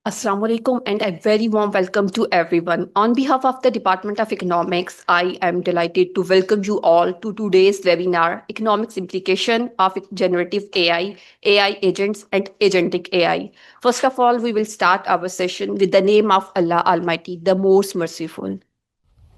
Assalamu alaikum and a very warm welcome to everyone. On behalf of the Department of Economics, I am delighted to welcome you all to today's webinar, Economics Implication of Generative AI, AI Agents and Agentic AI. First of all, we will start our session with the name of Allah Almighty, the most merciful.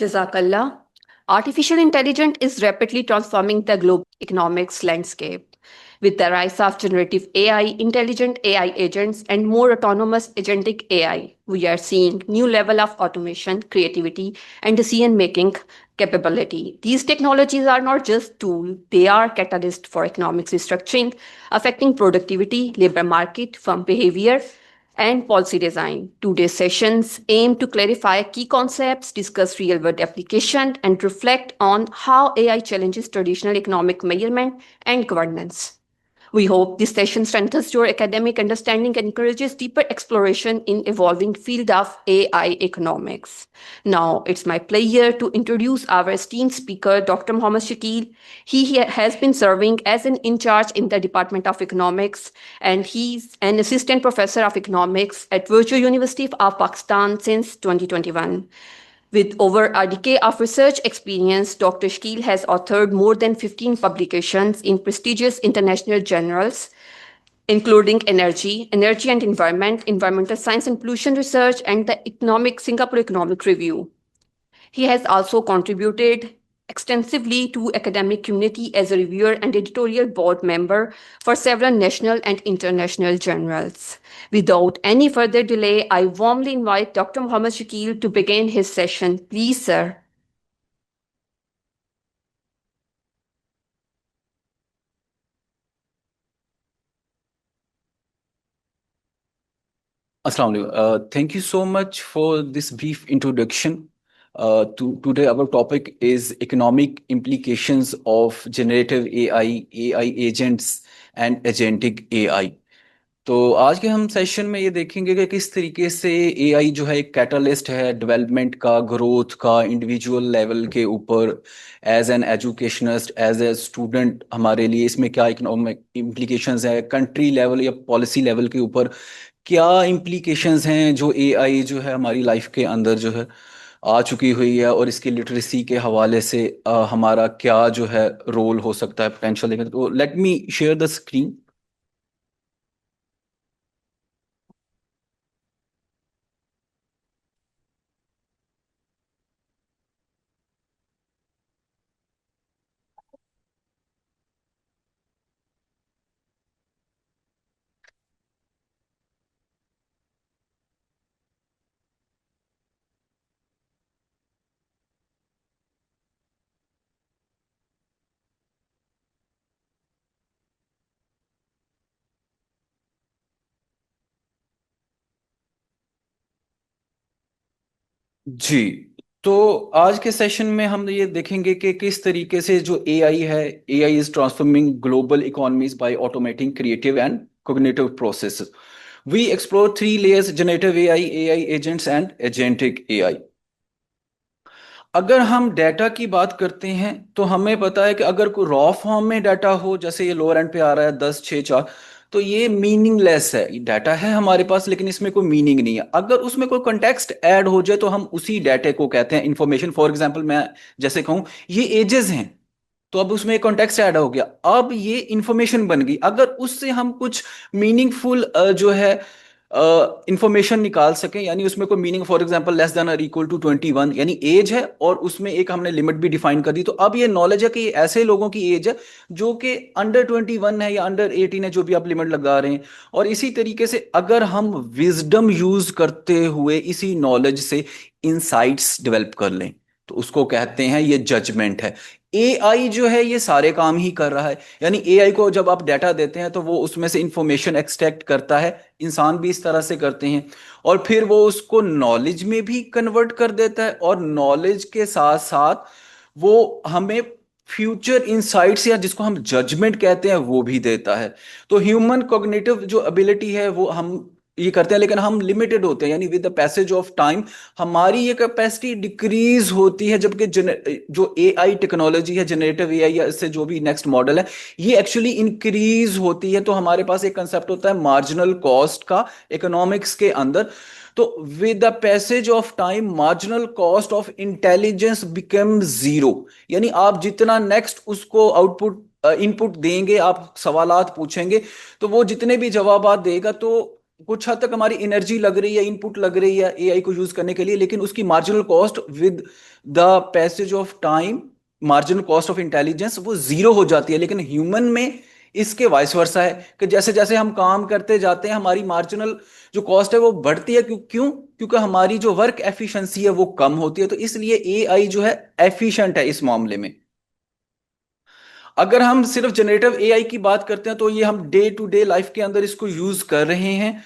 Jazakallah. Artificial intelligence is rapidly transforming the global economics landscape. With the rise of generative AI, intelligent AI agents, and more autonomous agentic AI, we are seeing new level of automation, creativity, and decision-making capability. These technologies are not just tools, they are catalysts for economic restructuring, affecting productivity, labor market, firm behavior, and policy design. Today's sessions aim to clarify key concepts, discuss real-world application, and reflect on how AI challenges traditional economic measurement and governance. We hope this session strengthens your academic understanding and encourages deeper exploration in evolving field of AI economics. Now, it's my pleasure to introduce our esteemed speaker, Dr. Mohammad Shakil. He has been serving as an in-charge in the Department of Economics, and he's an assistant professor of economics at Virtual University of Pakistan since 2021. With over a decade of research experience, Dr. Shkil has authored more than 15 publications in prestigious international journals, including Energy and Environment, Environmental Science and Pollution Research, and the Singapore Economic Review. He has also contributed extensively to academic community as a reviewer and editorial board member for several national and international journals. Without any further delay, I warmly invite Dr. Mohammad Shakil to begin his session. Please, sir. Assalamu alaikum. Thank you so much for this brief introduction. Today, our topic is economic implications of generative AI, AI agents, and agentic AI. तो आज के हम session में ये देखेंगे कि किस तरीके से एआई जो है एक कैटलिस्ट है डेवलपमेंट का, ग्रोथ का, इंडिविजुअल लेवल के ऊपर, as an educationist, as a student हमारे लिए इसमें क्या इकोनॉमिक इम्प्लीकेशंस है, कंट्री लेवल या पॉलिसी लेवल के ऊपर क्या इम्प्लीकेशंस हैं जो एआई जो है हमारी लाइफ के अंदर जो है आ चुकी हुई है, और इसके लिटरेसी के हवाले से हमारा क्या जो है रोल हो सकता है पोटेंशियल। तो let me share the screen. जी, तो आज के सेशन में हम ये देखेंगे कि किस तरीके से जो एआई है, AI is transforming global economies by automating creative and cognitive processes. We explore three layers: generative AI, AI agents, and agentic AI. अगर हम डाटा की बात करते हैं तो हमें पता है कि अगर कोई रॉ फॉर्म में डाटा हो, जैसे ये लोअर एंड पे आ रहा है 10 6 4, तो ये मीनिंगलेस है। डाटा है हमारे पास लेकिन इसमें कोई मीनिंग नहीं है। अगर उसमें कोई कंटेक्स्ट ऐड हो जाए तो हम उसी डाटे को कहते हैं इंफॉर्मेशन। फॉर एग्जांपल मैं जैसे कहूँ ये एजेस हैं, तो अब उसमें एक कॉन्टेक्स्ट ऐड हो गया, अब ये इंफॉर्मेशन बन गई। अगर उससे हम कुछ मीनिंगफुल जो है इंफॉर्मेशन निकाल सकें, यानी उसमें कोई meaning, for example less than और इक्वल टू 21, यानी एज है और उसमें एक हमने लिमिट भी डिफाइन कर दी, तो अब ये नॉलेज है कि ये ऐसे लोगों की एज है जो कि अंडर 21 है या अंडर 18 है, जो भी आप लिमिट लगा रहे हैं। और इसी तरीके से अगर हम विजडम यूज करते हुए इसी नॉलेज से इंसाइट्स डेवलप कर लें तो उसको कहते हैं ये जजमेंट है। एआई जो है ये सारे काम ही कर रहा है, यानी एआई को जब आप डाटा देते हैं तो वो उसमें से इंफॉर्मेशन एक्सट्रैक्ट करता है, इंसान भी इस तरह से करते हैं, और फिर वो उसको नॉलेज में भी कन्वर्ट कर देता है, और नॉलेज के साथ साथ वो हमें फ्यूचर इंसाइट्स या जिसको हम जजमेंट कहते हैं वो भी देता है। तो ह्यूमन कॉग्निटिव जो एबिलिटी है वो हम ये करते हैं, लेकिन हम लिमिटेड होते हैं, यानी with the passage of time हमारी ये कैपेसिटी डिक्रीज होती है। जबकि जो एआई टेक्नोलॉजी है, जनरेटिव एआई या इससे जो भी नेक्स्ट मॉडल है, ये एक्चुअली इंक्रीज होती है। तो हमारे पास एक कंसेप्ट होता है मार्जिनल कॉस्ट का इकोनॉमिक्स के अंदर। तो with the passage of time marginal cost of intelligence become zero, यानी आप जितना नेक्स्ट उसको आउटपुट इनपुट देंगे, आप सवालात पूछेंगे तो वो जितने भी जवाबात देगा, तो कुछ हद तक हमारी एनर्जी लग रही है, इनपुट लग रही है एआई को यूज करने के लिए, लेकिन उसकी marginal cost with the passage of time, marginal cost of intelligence वो जीरो हो जाती है। लेकिन ह्यूमन में इसके वाइस वर्सा है कि जैसे जैसे हम काम करते जाते हैं हमारी मार्जिनल जो कॉस्ट है वो बढ़ती है। क्योंकि हमारी जो वर्क एफिशिएंसी है वो कम होती है। तो इसलिए एआई जो है एफिशिएंट है इस मामले में। अगर हम सिर्फ जनरेटिव एआई की बात करते हैं तो ये हम डे टू डे लाइफ के अंदर इसको यूज कर रहे हैं,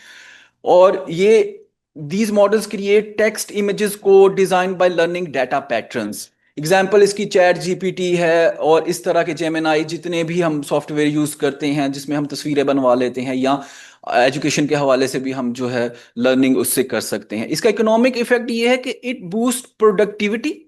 और ये these models create text images को design by learning data patterns. Example इसकी चैट जीपीटी है, और इस तरह के जेमिनाई जितने भी हम सॉफ्टवेयर यूज करते हैं जिसमें हम तस्वीरें बनवा लेते हैं, या एजुकेशन के हवाले से भी हम जो है लर्निंग उससे कर सकते हैं। इसका इकोनॉमिक इफेक्ट ये है कि इट बूस्ट प्रोडक्टिविटी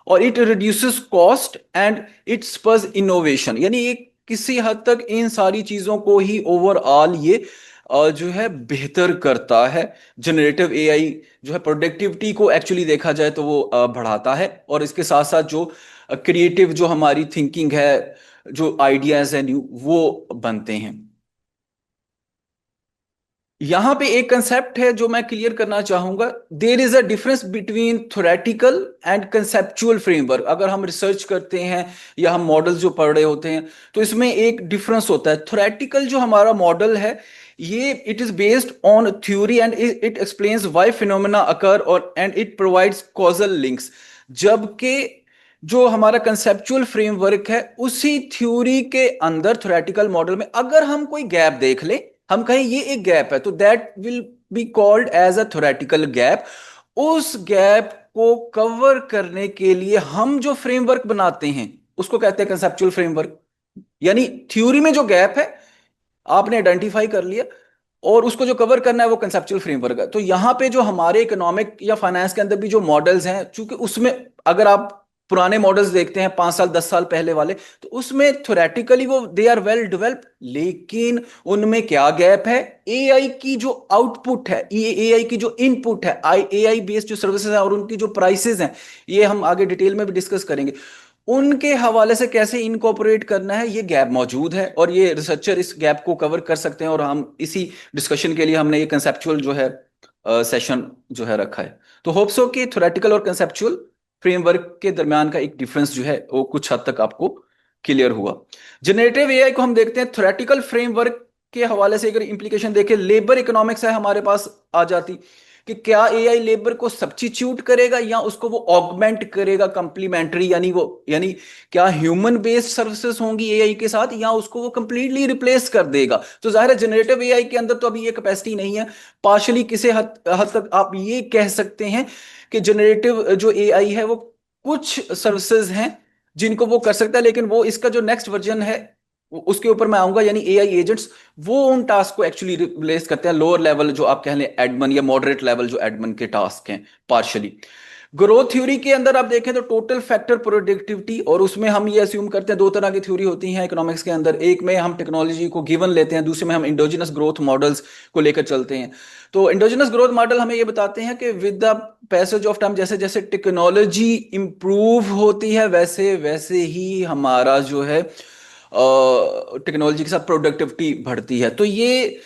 और it reduces cost and it Spurs innovation, यानी ये किसी हद तक इन सारी चीजों को ही ओवरऑल ये जो है बेहतर करता है। जनरेटिव एआई जो है प्रोडक्टिविटी को एक्चुअली देखा जाए तो वो बढ़ाता है, और इसके साथ साथ जो क्रिएटिव जो हमारी थिंकिंग है, जो आइडियाज है न्यू, वो बनते हैं। यहां पे एक कंसेप्ट है जो मैं क्लियर करना चाहूंगा। There is a difference between theoretical and conceptual framework. अगर हम रिसर्च करते हैं या हम मॉडल्स जो पढ़ रहे होते हैं तो इसमें एक डिफरेंस होता है। थ्योरेटिकल जो हमारा मॉडल है ये it is based on theory and it explains why phenomena occur और and it provides causal links. जबकि जो हमारा कंसेप्चुअल फ्रेमवर्क है उसी थ्योरी के अंदर थ्योरेटिकल मॉडल में अगर हम कोई गैप देख ले, हम कहें ये एक गैप है, तो that will be called as a theoretical gap. उस गैप को कवर करने के लिए हम जो फ्रेमवर्क बनाते हैं उसको कहते हैं कंसेप्चुअल फ्रेमवर्क। यानी थ्योरी में जो गैप है आपने आइडेंटिफाई कर लिया, और उसको जो कवर करना है वो कंसेप्चुअल फ्रेमवर्क है। तो यहां पे जो हमारे इकोनॉमिक या फाइनेंस के अंदर भी जो मॉडल्स हैं, चूंकि उसमें अगर आप पुराने मॉडल्स देखते हैं 5 साल 10 साल पहले वाले, तो उसमें थ्योरेटिकली वो दे आर वेल डेवलप्ड, लेकिन उनमें क्या गैप है? एआई की जो आउटपुट है, एआई की जो इनपुट है, एआई बेस्ड जो सर्विसेज है और उनकी जो प्राइसेस हैं, ये हम आगे डिटेल में भी डिस्कस करेंगे, उनके हवाले से कैसे इनकॉर्पोरेट करना है, ये गैप मौजूद है और ये रिसर्चर इस गैप को कवर कर सकते हैं। और हम इसी डिस्कशन के लिए हमने ये कंसेप्चुअल जो है सेशन जो है रखा है। तो होप सो कि थ्योरेटिकल और कंसेप्चुअल फ्रेमवर्क के दरमियान का एक डिफरेंस जो है वो कुछ हद तक आपको क्लियर हुआ। जनरेटिव एआई को हम देखते हैं थ्योरेटिकल फ्रेमवर्क के हवाले से। अगर इंप्लीकेशन देखें, लेबर इकोनॉमिक्स है हमारे पास आ जाती कि क्या एआई लेबर को सब्स्टिट्यूट करेगा या उसको वो ऑगमेंट करेगा, कंप्लीमेंट्री, यानी क्या ह्यूमन बेस्ड सर्विसेज होंगी एआई के साथ या उसको वो कंप्लीटली रिप्लेस कर देगा। तो जाहिर है जनरेटिव एआई के अंदर तो अभी ये कैपेसिटी नहीं है। पार्शली किसी हद तक आप ये कह सकते हैं कि जनरेटिव जो एआई है वो कुछ सर्विसेज हैं जिनको वो कर सकता है, लेकिन वो इसका जो नेक्स्ट वर्जन है उसके ऊपर मैं आऊंगा, यानी एआई एजेंट्स वो उन टास्क को एक्चुअली रिप्लेस करते हैं, लोअर लेवल जो आप कह लें एडमन या मॉडरेट लेवल जो एडमन के टास्क हैं पार्शली। ग्रोथ थ्योरी के अंदर आप देखें तो टोटल फैक्टर प्रोडक्टिविटी, और उसमें हम ये अज्यूम करते हैं दो तरह की थ्योरी होती हैं इकोनॉमिक्स के अंदर, एक में हम टेक्नोलॉजी को गिवन लेते हैं, दूसरे में हम इंडोजिनस ग्रोथ मॉडल्स को लेकर चलते हैं। तो इंडोजिनस ग्रोथ मॉडल हमें ये बताते हैं कि with the passage of time जैसे जैसे टेक्नोलॉजी इंप्रूव होती है वैसे वैसे ही हमारा जो है टेक्नोलॉजी के साथ प्रोडक्टिविटी बढ़ती है। तो ये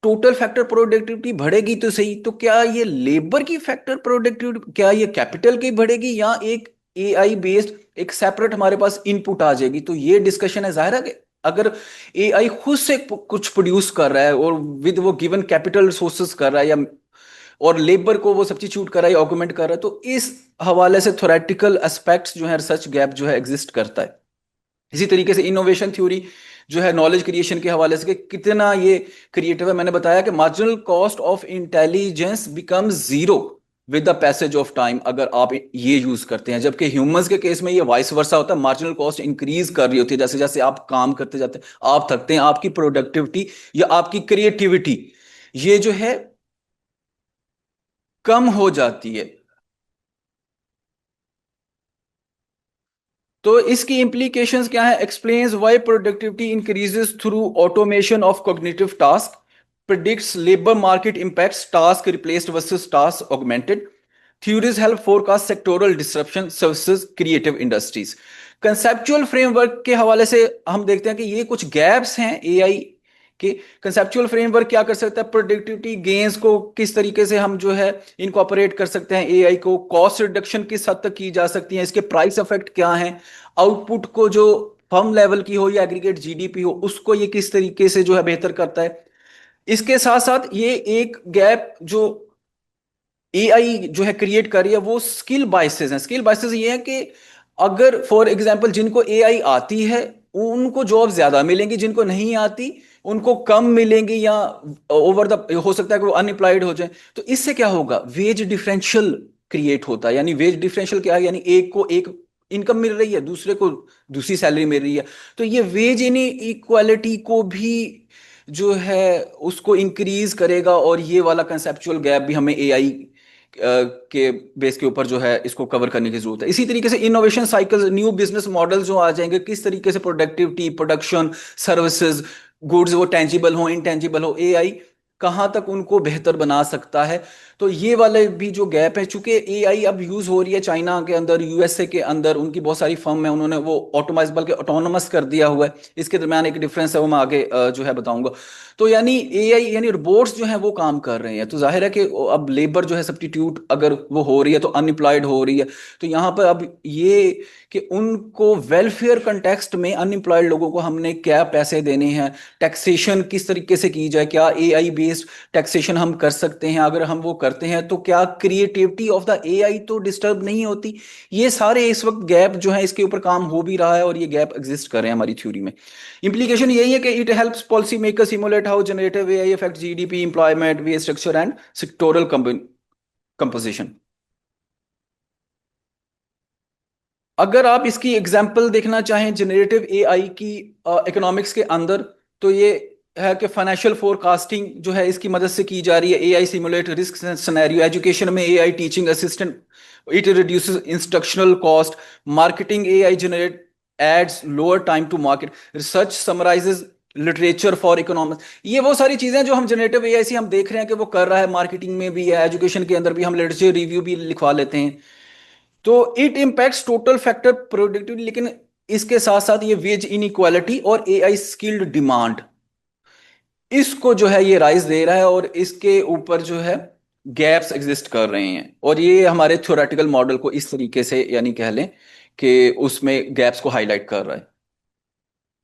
टोटल फैक्टर प्रोडक्टिविटी बढ़ेगी तो सही, तो क्या ये लेबर की फैक्टर प्रोडक्टिविटी, क्या ये कैपिटल की बढ़ेगी या एक एआई बेस्ड एक सेपरेट हमारे पास इनपुट आ जाएगी? तो ये डिस्कशन है। जाहिर है कि अगर एआई खुद से कुछ प्रोड्यूस कर रहा है और विद वो गिवन कैपिटल रिसोर्सेज कर रहा है या और लेबर को वो सब्स्टिट्यूट कर रहा है या ऑगमेंट कर रहा है, तो इस हवाले से थ्योरेटिकल एस्पेक्ट्स जो है, रिसर्च गैप जो है एग्जिस्ट करता है। इसी तरीके से इनोवेशन थ्योरी जो है नॉलेज क्रिएशन के हवाले से कि कितना ये क्रिएटिव है, मैंने बताया कि marginal cost of intelligence becomes zero with the passage of time अगर आप ये यूज करते हैं, जबकि ह्यूमंस के केस में ये वाइस वर्सा होता है, मार्जिनल कॉस्ट इंक्रीज कर रही होती है जैसे जैसे आप काम करते जाते हैं, आप थकते हैं, आपकी प्रोडक्टिविटी या आपकी क्रिएटिविटी ये जो है कम हो जाती है। तो इसकी इंप्लीकेशंस क्या है? Explains why productivity increases through automation of cognitive task, predicts labour market impacts task replaced versus task augmented, theories help forecast sectoral disruption services creative industries. Conceptual framework के हवाले से हम देखते हैं कि ये कुछ गैप्स हैं एआई कि कंसेप्चुअल फ्रेमवर्क क्या कर सकता है, प्रोडक्टिविटी गेन्स को किस तरीके से हम जो है इनकॉर्पोरेट कर सकते हैं एआई को, कॉस्ट रिडक्शन किस हद तक की जा सकती है, इसके प्राइस इफेक्ट क्या है, आउटपुट को जो फर्म लेवल की हो या एग्रीगेट जीडीपी हो उसको ये किस तरीके से जो है बेहतर करता है। इसके साथ साथ ये एक गैप जो एआई जो है क्रिएट कर रही है वो स्किल बायसेस हैं। स्किल बायसेस ये है कि अगर फॉर एग्जांपल जिनको एआई आती है उनको जॉब ज्यादा मिलेंगी, जिनको नहीं आती उनको कम मिलेंगी या ओवर द हो सकता है कि वो अनएम्प्लॉयड हो जाए। तो इससे क्या होगा? वेज डिफरेंशियल क्रिएट होता है। यानी वेज डिफरेंशियल क्या है? यानी एक को एक इनकम मिल रही है, दूसरे को दूसरी सैलरी मिल रही है। तो ये वेज इन इक्वालिटी को भी जो है उसको इंक्रीज करेगा और ये वाला कंसेप्चुअल गैप भी हमें एआई के बेस के ऊपर जो है इसको कवर करने की जरूरत है। इसी तरीके से innovation cycle, new business model जो आ जाएंगे, किस तरीके से प्रोडक्टिविटी, प्रोडक्शन, सर्विसेज, गुड्स वो टेंजिबल हो इनटेंजिबल हो, एआई कहाँ तक उनको बेहतर बना सकता है। तो ये वाले भी जो गैप है, चूंकि एआई अब यूज हो रही है चाइना के अंदर, यूएसए के अंदर, उनकी बहुत सारी फर्म है उन्होंने वो ऑटोमाइज बल्कि ऑटोनोमस कर दिया हुआ है। इसके दरमियान एक डिफरेंस है वो मैं आगे जो है बताऊंगा। तो यानी एआई यानी रोबोट्स जो है वो काम कर रहे हैं, तो जाहिर है कि अब लेबर जो है सब्स्टिट्यूट अगर वो हो रही है तो अनएम्प्लॉयड हो रही है। तो यहाँ पर अब ये कि उनको वेलफेयर कंटेक्स्ट में अनएम्प्लॉयड लोगों को हमने क्या पैसे देने हैं, टैक्सेशन किस तरीके से की जाए, क्या एआई बेस्ड टैक्सेशन हम कर सकते हैं, अगर हम वो करते हैं तो क्या क्रिएटिविटी ऑफ द एआई तो डिस्टर्ब नहीं होती। ये सारे इस वक्त गैप जो है इसके ऊपर काम हो भी रहा है और ये गैप एग्जिस्ट कर रहे हैं हमारी थ्योरी में। इंप्लीकेशन यही है कि it helps policy maker simulate how generative AI affect GDP, employment, wage structure and sectoral composition. अगर आप इसकी एग्जांपल देखना चाहें जनरेटिव एआई की इकोनॉमिक्स के अंदर, तो ये है कि फाइनेंशियल फोरकास्टिंग जो है इसकी मदद से की जा रही है। AI simulate risk scenario, education में AI teaching assistant, it reduces instructional cost, marketing AI generate ads, lower time to market, research summarises literature for economics. ये वो सारी चीजें जो हम जनरेटिव एआई से हम देख रहे हैं कि वो कर रहा है, मार्केटिंग में भी है, एजुकेशन के अंदर भी हम लिटरेचर रिव्यू भी लिखवा लेते हैं। तो it impacts total factor productivity, लेकिन इसके साथ साथ ये वेज इनइक्वालिटी और एआई स्किल्ड डिमांड इसको जो है ये राइज दे रहा है और इसके ऊपर जो है गैप्स एग्जिस्ट कर रहे हैं। और ये हमारे थ्योरेटिकल मॉडल को इस तरीके से यानी कह लें कि उसमें गैप्स को हाईलाइट कर रहा है।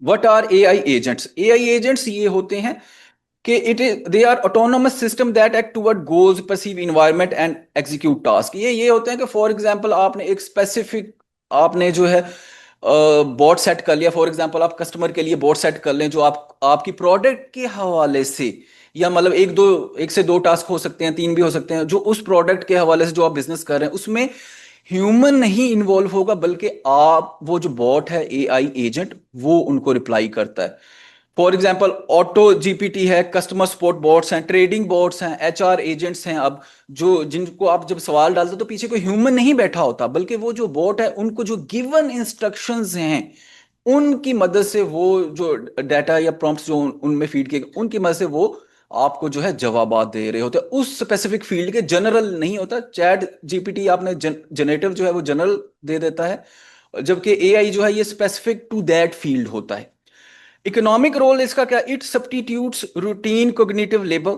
What are AI agents? AI agents ये होते हैं कि they are autonomous system that act toward goals, perceive environment and execute task. ये होते हैं कि फॉर एग्जांपल आपने एक स्पेसिफिक, आपने जो है बोर्ड सेट कर लिया। फॉर एग्जांपल आप कस्टमर के लिए बोर्ड सेट कर लें जो आपकी प्रोडक्ट के हवाले से, या मतलब एक से दो टास्क हो सकते हैं, तीन भी हो सकते हैं, जो उस प्रोडक्ट के हवाले से जो आप बिजनेस कर रहे हैं उसमें ह्यूमन नहीं इन्वॉल्व होगा, बल्कि आप वो जो बॉट है एआई एजेंट वो उनको रिप्लाई करता है। फॉर एग्जाम्पल ऑटो जीपीटी है, कस्टमर सपोर्ट बॉट्स हैं, ट्रेडिंग बॉट्स हैं, एचआर एजेंट्स हैं। अब जो जिनको आप जब सवाल डालते हो तो पीछे कोई ह्यूमन नहीं बैठा होता, बल्कि वो जो बॉट है उनको जो गिवन इंस्ट्रक्शंस हैं उनकी मदद से, वो जो डाटा या प्रॉम्प्ट्स जो उनमें फीड किए उनकी मदद से वो आपको जो है जवाबात दे रहे होते हैं उस स्पेसिफिक फील्ड के। जनरल नहीं होता। चैट जीपीटी आपने जनरेटिव जो है वो जनरल दे देता है, जबकि एआई जो है ये स्पेसिफिक टू दैट फील्ड होता है। इकोनॉमिक रोल इसका क्या? It substitutes routine cognitive labour,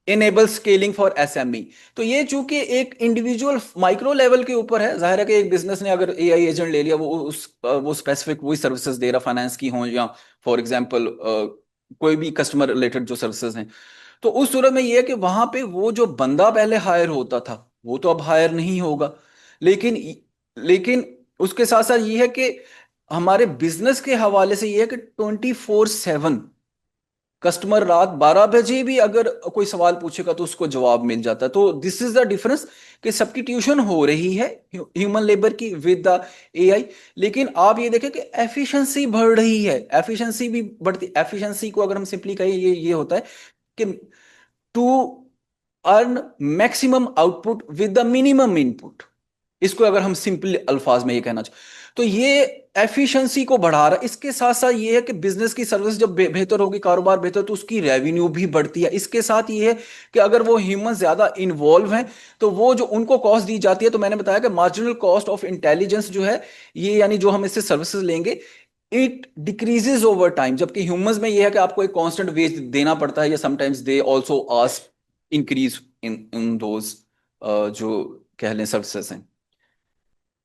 enable scaling for SME. तो ये चूंकि एक इंडिविजुअल माइक्रो लेवल के ऊपर है, जाहिर है कि एक बिजनेस ने अगर एआई एजेंट ले लिया, वो स्पेसिफिक वही सर्विसेज दे रहा, फाइनेंस की हो या फॉर एग्जांपल कोई भी कस्टमर रिलेटेड जो सर्विसेज हैं, तो उस सूरत में ये है कि वहां पे वो जो बंदा पहले हायर होता था वो तो अब हायर नहीं होगा। लेकिन लेकिन उसके साथ साथ ये है कि हमारे बिजनेस के हवाले से ये है कि 24/7 कस्टमर रात 12 बजे भी अगर कोई सवाल पूछेगा तो उसको जवाब मिल जाता है। तो दिस इज द डिफरेंस कि सब्स्टिट्यूशन हो रही है ह्यूमन लेबर की विद द एआई। लेकिन आप ये देखें कि एफिशिएंसी बढ़ रही है, एफिशिएंसी भी बढ़ती। एफिशिएंसी को अगर हम सिंपली कहें, ये होता है कि to earn maximum output with the minimum input. इसको अगर हम सिंपल अल्फाज में ये कहना चाहें तो ये एफिशिएंसी को बढ़ा रहा है। इसके साथ साथ ये है कि बिजनेस की सर्विस जब बेहतर होगी, कारोबार बेहतर, तो उसकी रेवेन्यू भी बढ़ती है। इसके साथ ये है कि अगर वो ह्यूमन ज्यादा इन्वॉल्व हैं तो वो जो उनको कॉस्ट दी जाती है, तो मैंने बताया कि मार्जिनल कॉस्ट ऑफ इंटेलिजेंस जो है ये, यानी जो हम इससे सर्विसेज लेंगे, इट डिक्रीजेज ओवर टाइम। जबकि ह्यूमंस में ये है कि आपको एक कांस्टेंट वेज देना पड़ता है, या sometimes they also ask increase in those जो कह लें सर्विसेज हैं।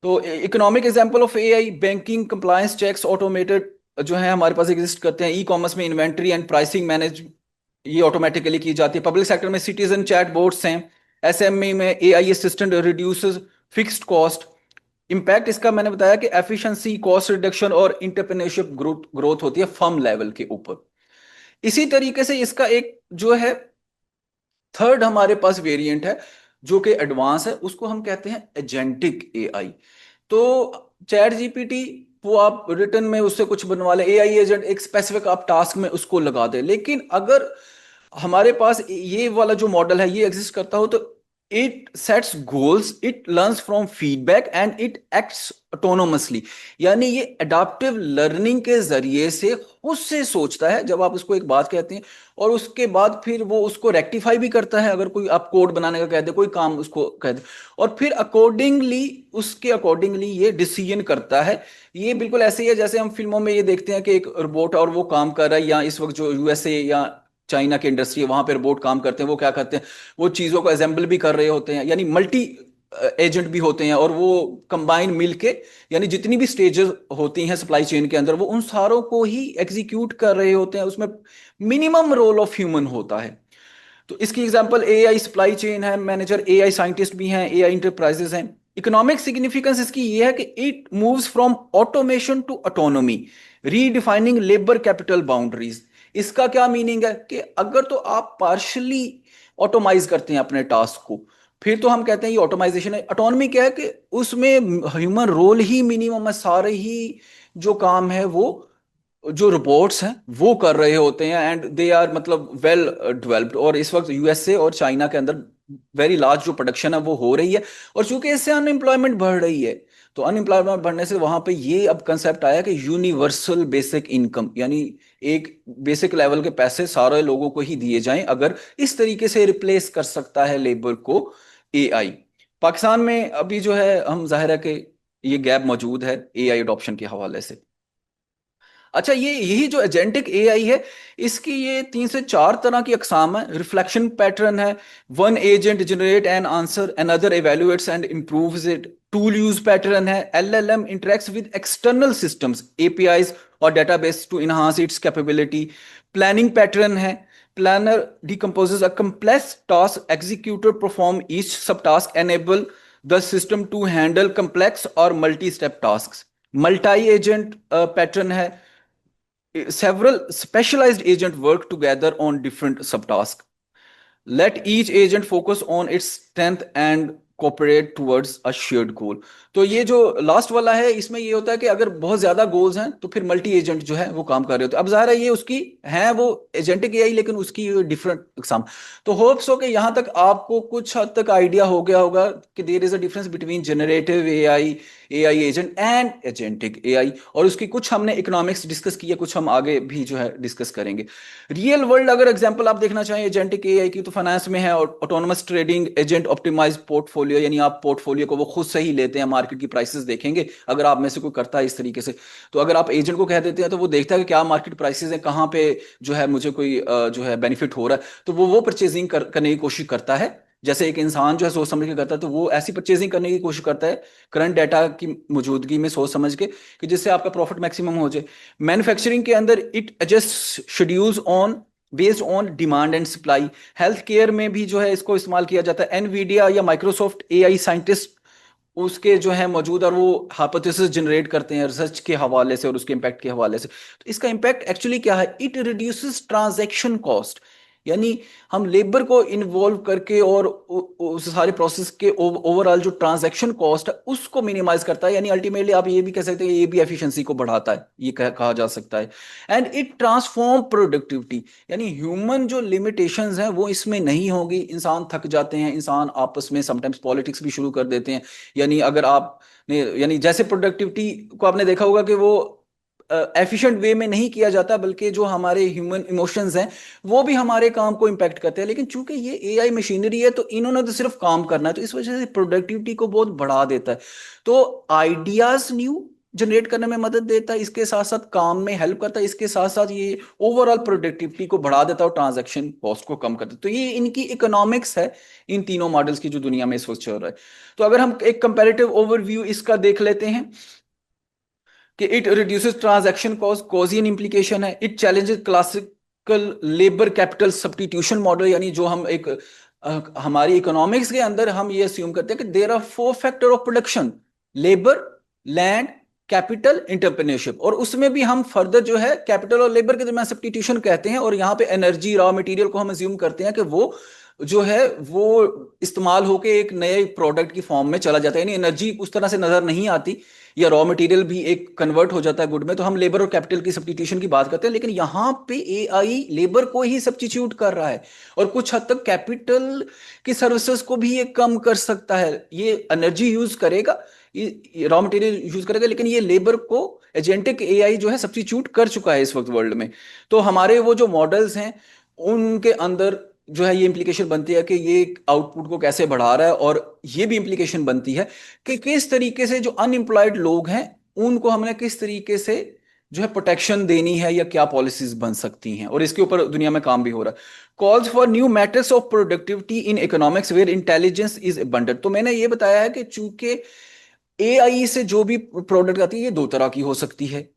तो economic example of AI, banking compliance checks automated जो है हमारे पास एग्जिस्ट करते हैं। ई कॉमर्स में इन्वेंट्री एंड प्राइसिंग मैनेज ये ऑटोमेटिकली की जाती है। पब्लिक सेक्टर में सिटीजन चैट बोट्स हैं। एसएमई में AI assistant reduces fixed cost. Impact इसका मैंने बताया कि एफिशिएंसी, कॉस्ट रिडक्शन और इंटरप्रेन्योरशिप ग्रोथ होती है फर्म लेवल के ऊपर। इसी तरीके से इसका एक जो है थर्ड हमारे पास वेरिएंट है जो कि एडवांस है, उसको हम कहते हैं एजेंटिक एआई। तो चैट जीपीटी वो आप रिटर्न में उससे कुछ बनवा ले, एआई एजेंट एक स्पेसिफिक आप टास्क में उसको लगा दे। लेकिन अगर हमारे पास ये वाला जो मॉडल है ये एग्जिस्ट करता हो, तो it sets goals, it learns from feedback and it acts autonomously. यानी ये अडाप्टिव लर्निंग के जरिए से खुद से सोचता है जब आप उसको एक बात कहते हैं, और उसके बाद फिर वो उसको रेक्टिफाई भी करता है। अगर कोई आप कोड बनाने का कह दे, कोई काम उसको कह दे, और फिर उसके अकॉर्डिंगली ये डिसीजन करता है। ये बिल्कुल ऐसे ही है जैसे हम फिल्मों में ये देखते हैं कि एक रोबोट और वो काम कर रहा है, या इस वक्त जो यूएसए या चाइना की इंडस्ट्री है वहां पे रोबोट काम करते हैं, वो क्या करते हैं, वो चीजों को असेंबल भी कर रहे होते हैं, यानी मल्टी एजेंट भी होते हैं, और वो कंबाइन मिलके, यानी जितनी भी स्टेजेस होती हैं सप्लाई चेन के अंदर, वो उन सारों को ही एग्जीक्यूट कर रहे होते हैं। उसमें मिनिमम रोल ऑफ ह्यूमन होता है। तो इसकी एग्जांपल एआई सप्लाई चेन है मैनेजर, एआई साइंटिस्ट भी हैं, एआई इंटरप्राइजेस हैं। इकोनॉमिक सिग्निफिकेंस इसकी ये है कि it moves from automation to autonomy, redefining labour capital boundaries. इसका क्या मीनिंग है कि अगर तो आप पार्शली ऑटोमाइज करते हैं अपने टास्क को, फिर तो हम कहते हैं ये ऑटोमाइजेशन है। ऑटोनॉमी क्या है कि उसमें ह्यूमन रोल ही मिनिमम है, सारे ही जो काम है वो जो रोबोट्स हैं वो कर रहे होते हैं, एंड दे आर मतलब वेल डेवलप्ड। और इस वक्त यूएसए और चाइना के अंदर वेरी लार्ज जो प्रोडक्शन है वो हो रही है। और चूंकि इससे अनएम्प्लॉयमेंट बढ़ रही है, तो अनएम्प्लॉयमेंट बढ़ने से वहां पे ये अब कंसेप्ट आया कि यूनिवर्सल बेसिक इनकम, यानी एक बेसिक लेवल के पैसे सारे लोगों को ही दिए जाएं अगर इस तरीके से रिप्लेस कर सकता है लेबर को एआई। पाकिस्तान में अभी जो है हम जाहिर है कि ये गैप मौजूद है एआई अडॉप्शन के हवाले से। अच्छा, यही जो एजेंटिक एआई है, इसकी ये 3 से 4 तरह की अकसाम है। रिफ्लेक्शन पैटर्न है, one agent generate an answer, another evaluates and improves it. Tool use pattern है, LLM interacts with external systems, APIs और database to enhance its capability. Planning pattern है, planner decomposes a complex task. Executor perform each subtask, enable the system to handle complex or multi-step tasks. Multi-agent pattern है. Several specialized agent work together on different subtasks. Let each agent focus on its strength and cooperate towards a shared goal. तो ये जो last वाला है इसमें ये होता है कि अगर बहुत ज्यादा गोल्स हैं तो फिर मल्टी एजेंट जो है वो काम कर रहे होते हैं. अब जाहिर है ये उसकी है वो एजेंटिक एआई लेकिन उसकी डिफरेंट एग्जाम. तो होप्स हो कि यहां तक आपको कुछ हद तक आइडिया हो गया होगा कि there is a difference between generative AI, AI agent and agentic AI. और उसकी कुछ हमने इकोनॉमिक्स डिस्कस की है, कुछ हम आगे भी जो है डिस्कस करेंगे. रियल वर्ल्ड अगर एग्जांपल आप देखना चाहें एजेंटिक एआई की तो फाइनेंस में है autonomous trading agent optimise portfolio, यानी आप पोर्टफोलियो को वो खुद से ही लेते हैं, मार्केट की प्राइसेस देखेंगे. अगर आप में से कोई करता है इस तरीके से तो अगर आप एजेंट को कह देते हैं तो वो देखता है कि क्या मार्केट प्राइसेस है, कहाँ पे जो है मुझे कोई जो है बेनिफिट हो रहा है, तो वो परचेजिंग करने की कोशिश करता है. जैसे एक इंसान जो है सोच समझ के करता है तो वो ऐसी परचेजिंग करने की कोशिश करता है करंट डाटा की मौजूदगी में सोच समझ के कि जिससे आपका प्रॉफिट मैक्सिमम हो जाए. मैन्युफैक्चरिंग के अंदर it adjust schedules on based on demand and supply. Health care में भी जो है इसको इस्तेमाल किया जाता है. एनवीडिया या माइक्रोसॉफ्ट एआई साइंटिस्ट उसके जो है मौजूद और वो हाइपोथेसिस जनरेट करते हैं रिसर्च के हवाले से और उसके इम्पैक्ट के हवाले से. तो इसका इम्पैक्ट एक्चुअली क्या है, इट रिड्यूसेस ट्रांजैक्शन कॉस्ट. यानी हम लेबर को इन्वॉल्व करके और उस सारे प्रोसेस के ओवरऑल जो ट्रांजैक्शन कॉस्ट है उसको मिनिमाइज करता है. यानी अल्टीमेटली आप ये भी कह सकते हैं ये भी एफिशिएंसी को बढ़ाता है, ये कहा जा सकता है. And it transform productivity. यानी ह्यूमन जो लिमिटेशंस हैं वो इसमें नहीं होगी. इंसान थक जाते हैं, इंसान आपस में समटाइम्स पॉलिटिक्स भी शुरू कर देते हैं. यानी अगर आप ने यानी जैसे प्रोडक्टिविटी को आपने देखा होगा कि वो एफिशिएंट वे में नहीं किया जाता बल्कि जो हमारे ह्यूमन इमोशंस हैं वो भी हमारे काम को इम्पैक्ट करते हैं. लेकिन चूंकि ये एआई मशीनरी है तो इन्होंने तो सिर्फ काम करना है, तो इस वजह से प्रोडक्टिविटी को बहुत बढ़ा देता है. तो आइडियाज न्यू जनरेट करने में मदद देता है, इसके साथ साथ काम में हेल्प करता है, इसके साथ साथ ये ओवरऑल प्रोडक्टिविटी को बढ़ा देता है और ट्रांजैक्शन कॉस्ट को कम करता है. तो ये इनकी इकोनॉमिक्स है इन तीनों मॉडल्स की जो दुनिया में इस वक्त चल रहा है. तो अगर हम एक कंपैरेटिव ओवरव्यू इसका देख लेते हैं कि it reduces transaction cost, Coasian implication है. It challenges classical labour capital substitution model. यानी जो हम एक हमारी इकोनॉमिक्स के अंदर हम ये अस्यूम करते हैं कि there are 4 factor of production, labour, land, capital, entrepreneurship. और उसमें भी हम फर्दर जो है कैपिटल और लेबर के दरमियान सब्स्टिट्यूशन कहते हैं. और यहाँ पे एनर्जी रॉ मटेरियल को हम अस्यूम करते हैं कि वो जो है वो इस्तेमाल होके एक नए प्रोडक्ट की फॉर्म में चला जाता है. यानी एनर्जी उस तरह से नजर नहीं आती या रॉ मटेरियल भी एक कन्वर्ट हो जाता है गुड में. तो हम लेबर और कैपिटल की सब्स्टिट्यूशन की बात करते हैं, लेकिन यहां पे एआई लेबर को ही सब्स्टिट्यूट कर रहा है और कुछ हद तक कैपिटल की सर्विसेज को भी ये कम कर सकता है. ये एनर्जी यूज करेगा, ये रॉ मटेरियल यूज करेगा, लेकिन ये लेबर को एजेंटिक एआई जो है सब्स्टिट्यूट कर चुका है इस वक्त वर्ल्ड में. तो हमारे वो जो मॉडल्स हैं उनके अंदर जो है ये इंप्लीकेशन बनती है कि ये आउटपुट को कैसे बढ़ा रहा है. और ये भी इंप्लीकेशन बनती है कि किस तरीके से जो अनएम्प्लॉयड लोग हैं उनको हमने किस तरीके से जो है प्रोटेक्शन देनी है या क्या पॉलिसीज बन सकती हैं. और इसके ऊपर दुनिया में काम भी हो रहा है. Calls for new metrics of productivity in economics where intelligence is abundant. तो मैंने ये बताया है कि चूंकि एआई से जो भी प्रोडक्ट आती है ये दो तरह की हो सकती है.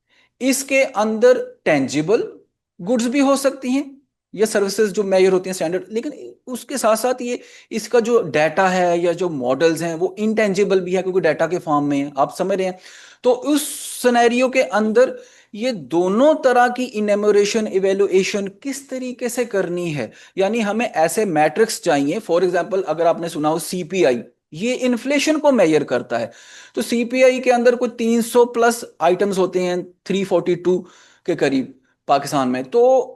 इसके अंदर टेंजिबल गुड्स भी हो सकती हैं या सर्विसेज जो मेजर होती हैं स्टैंडर्ड, लेकिन उसके साथ साथ ये इसका जो डाटा है या जो मॉडल्स हैं वो इंटेंजिबल भी है क्योंकि डाटा के फॉर्म में है, आप समझ रहे हैं. तो उस सिनेरियो के अंदर ये दोनों तरह की इनैमोरेशन इवेलुएशन किस तरीके से करनी है. यानी हमें ऐसे मैट्रिक्स चाहिए. फॉर एग्जांपल अगर आपने सुना हो सीपीआई, ये इन्फ्लेशन को मेजर करता है. तो सीपीआई के अंदर कुछ 300 प्लस आइटम्स होते हैं, 342 के करीब पाकिस्तान में. तो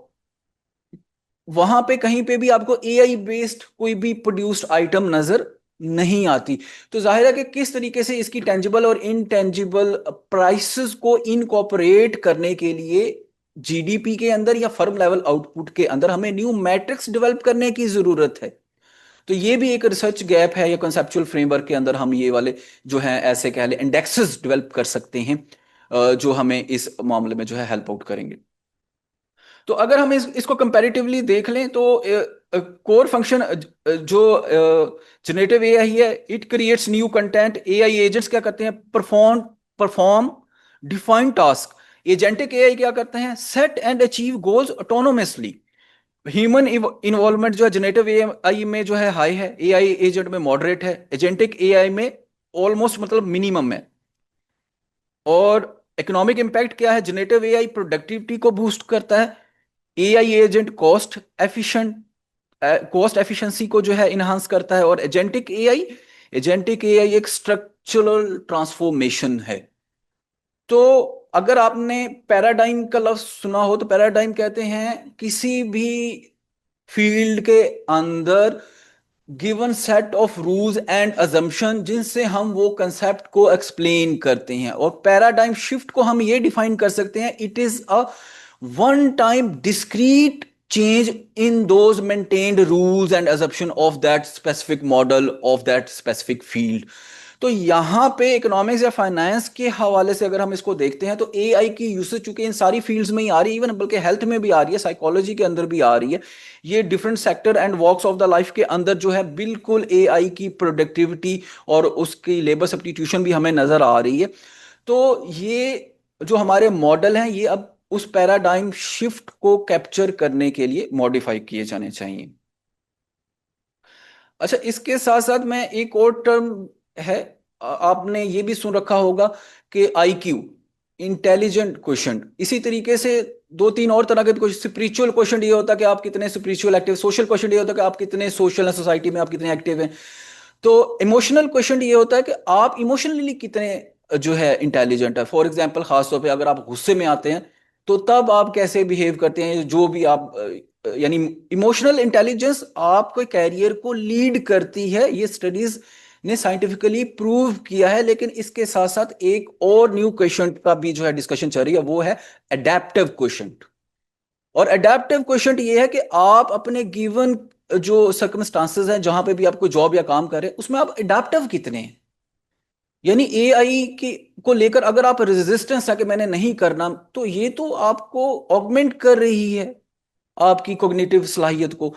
वहां पे कहीं पे भी आपको एआई बेस्ड कोई भी प्रोड्यूस्ड आइटम नजर नहीं आती. तो जाहिर है कि किस तरीके से इसकी टेंजिबल और इनटेंजिबल प्राइसेस को इनकॉर्पोरेट करने के लिए जीडीपी के अंदर या फर्म लेवल आउटपुट के अंदर हमें न्यू मैट्रिक्स डेवलप करने की जरूरत है. तो ये भी एक रिसर्च गैप है या कंसेप्चुअल फ्रेमवर्क के अंदर हम ये वाले जो है ऐसे कह ले इंडेक्सेस डेवलप कर सकते हैं जो हमें इस मामले में जो है हेल्प आउट करेंगे. तो अगर हम इसको कंपैरेटिवली देख लें तो कोर फंक्शन जो जनरेटिव एआई है, it creates new content. AI agents क्या करते हैं, perform defined task. Agentic AI क्या करते हैं, set and achieve goals autonomously. Human involvement जो है जनरेटिव एआई में जो है हाई है, एआई एजेंट में मॉडरेट है, एजेंटिक एआई में ऑलमोस्ट मतलब मिनिमम है। और इकोनॉमिक इम्पैक्ट क्या है? जनरेटिव एआई प्रोडक्टिविटी को बूस्ट करता है, एआई एजेंट कॉस्ट एफिशिएंसी को जो है इनहांस करता है, और एजेंटिक एआई एक स्ट्रक्चरल ट्रांसफॉर्मेशन है। तो अगर आपने पैराडाइम का लफ्ज सुना हो, तो पैराडाइम कहते हैं किसी भी फील्ड के अंदर given set of rules and assumption जिनसे हम वो कंसेप्ट को एक्सप्लेन करते हैं। और पैराडाइम शिफ्ट को हम ये डिफाइन कर सकते हैं, it is a one time discrete change in those maintained rules and assumption of that specific model of that specific field। तो यहां पे इकोनॉमिक्स या फाइनेंस के हवाले से अगर हम इसको देखते हैं, तो एआई की यूसेज चूंकि इन सारी फील्ड्स में ही आ रही है, इवन बल्कि हेल्थ में भी आ रही है, साइकोलॉजी के अंदर भी आ रही है, ये different sector and walks of the life के अंदर जो है बिल्कुल एआई की प्रोडक्टिविटी और उसकी लेबर सब्स्टिट्यूशन भी हमें नजर आ रही है। तो ये जो हमारे मॉडल हैं, ये अब उस पैराडाइम शिफ्ट को कैप्चर करने के लिए मॉडिफाई किए जाने चाहिए। अच्छा, इसके साथ साथ मैं एक और टर्म है, आपने ये भी सुन रखा होगा कि आईक्यू, इंटेलिजेंट क्वेश्चन। इसी तरीके से दो तीन और तरह के कुछ स्पिरिचुअल क्वेश्चन ये होता है कि आप कितने स्पिरिचुअल एक्टिव, सोशल क्वेश्चन ये होता है कि आप कितने सोशल है, सोसाइटी में आप कितने एक्टिव हैं। तो इमोशनल क्वेश्चन ये होता है कि आप इमोशनली कितने जो है इंटेलिजेंट है। फॉर एग्जाम्पल, खासतौर पे अगर आप गुस्से में आते हैं तो तब आप कैसे बिहेव करते हैं, जो भी आप यानी इमोशनल इंटेलिजेंस आपके कैरियर को लीड करती है, ये स्टडीज ने साइंटिफिकली प्रूव किया है। लेकिन इसके साथ साथ एक और न्यू क्वेश्चन का भी जो है डिस्कशन चल रही है, वो है एडेप्टिव क्वेश्चन। और एडेप्टिव क्वेश्चन ये है कि आप अपने गिवन जो सर्कमस्टांसेस हैं, जहां पे भी आप कोई जॉब या काम कर रहे हैं, उसमें आप एडेप्टिव कितने हैं। यानी एआई की को लेकर अगर आप रेजिस्टेंस है कि मैंने नहीं करना, तो ये तो आपको ऑगमेंट कर रही है आपकी कॉग्निटिव सलाहियत को।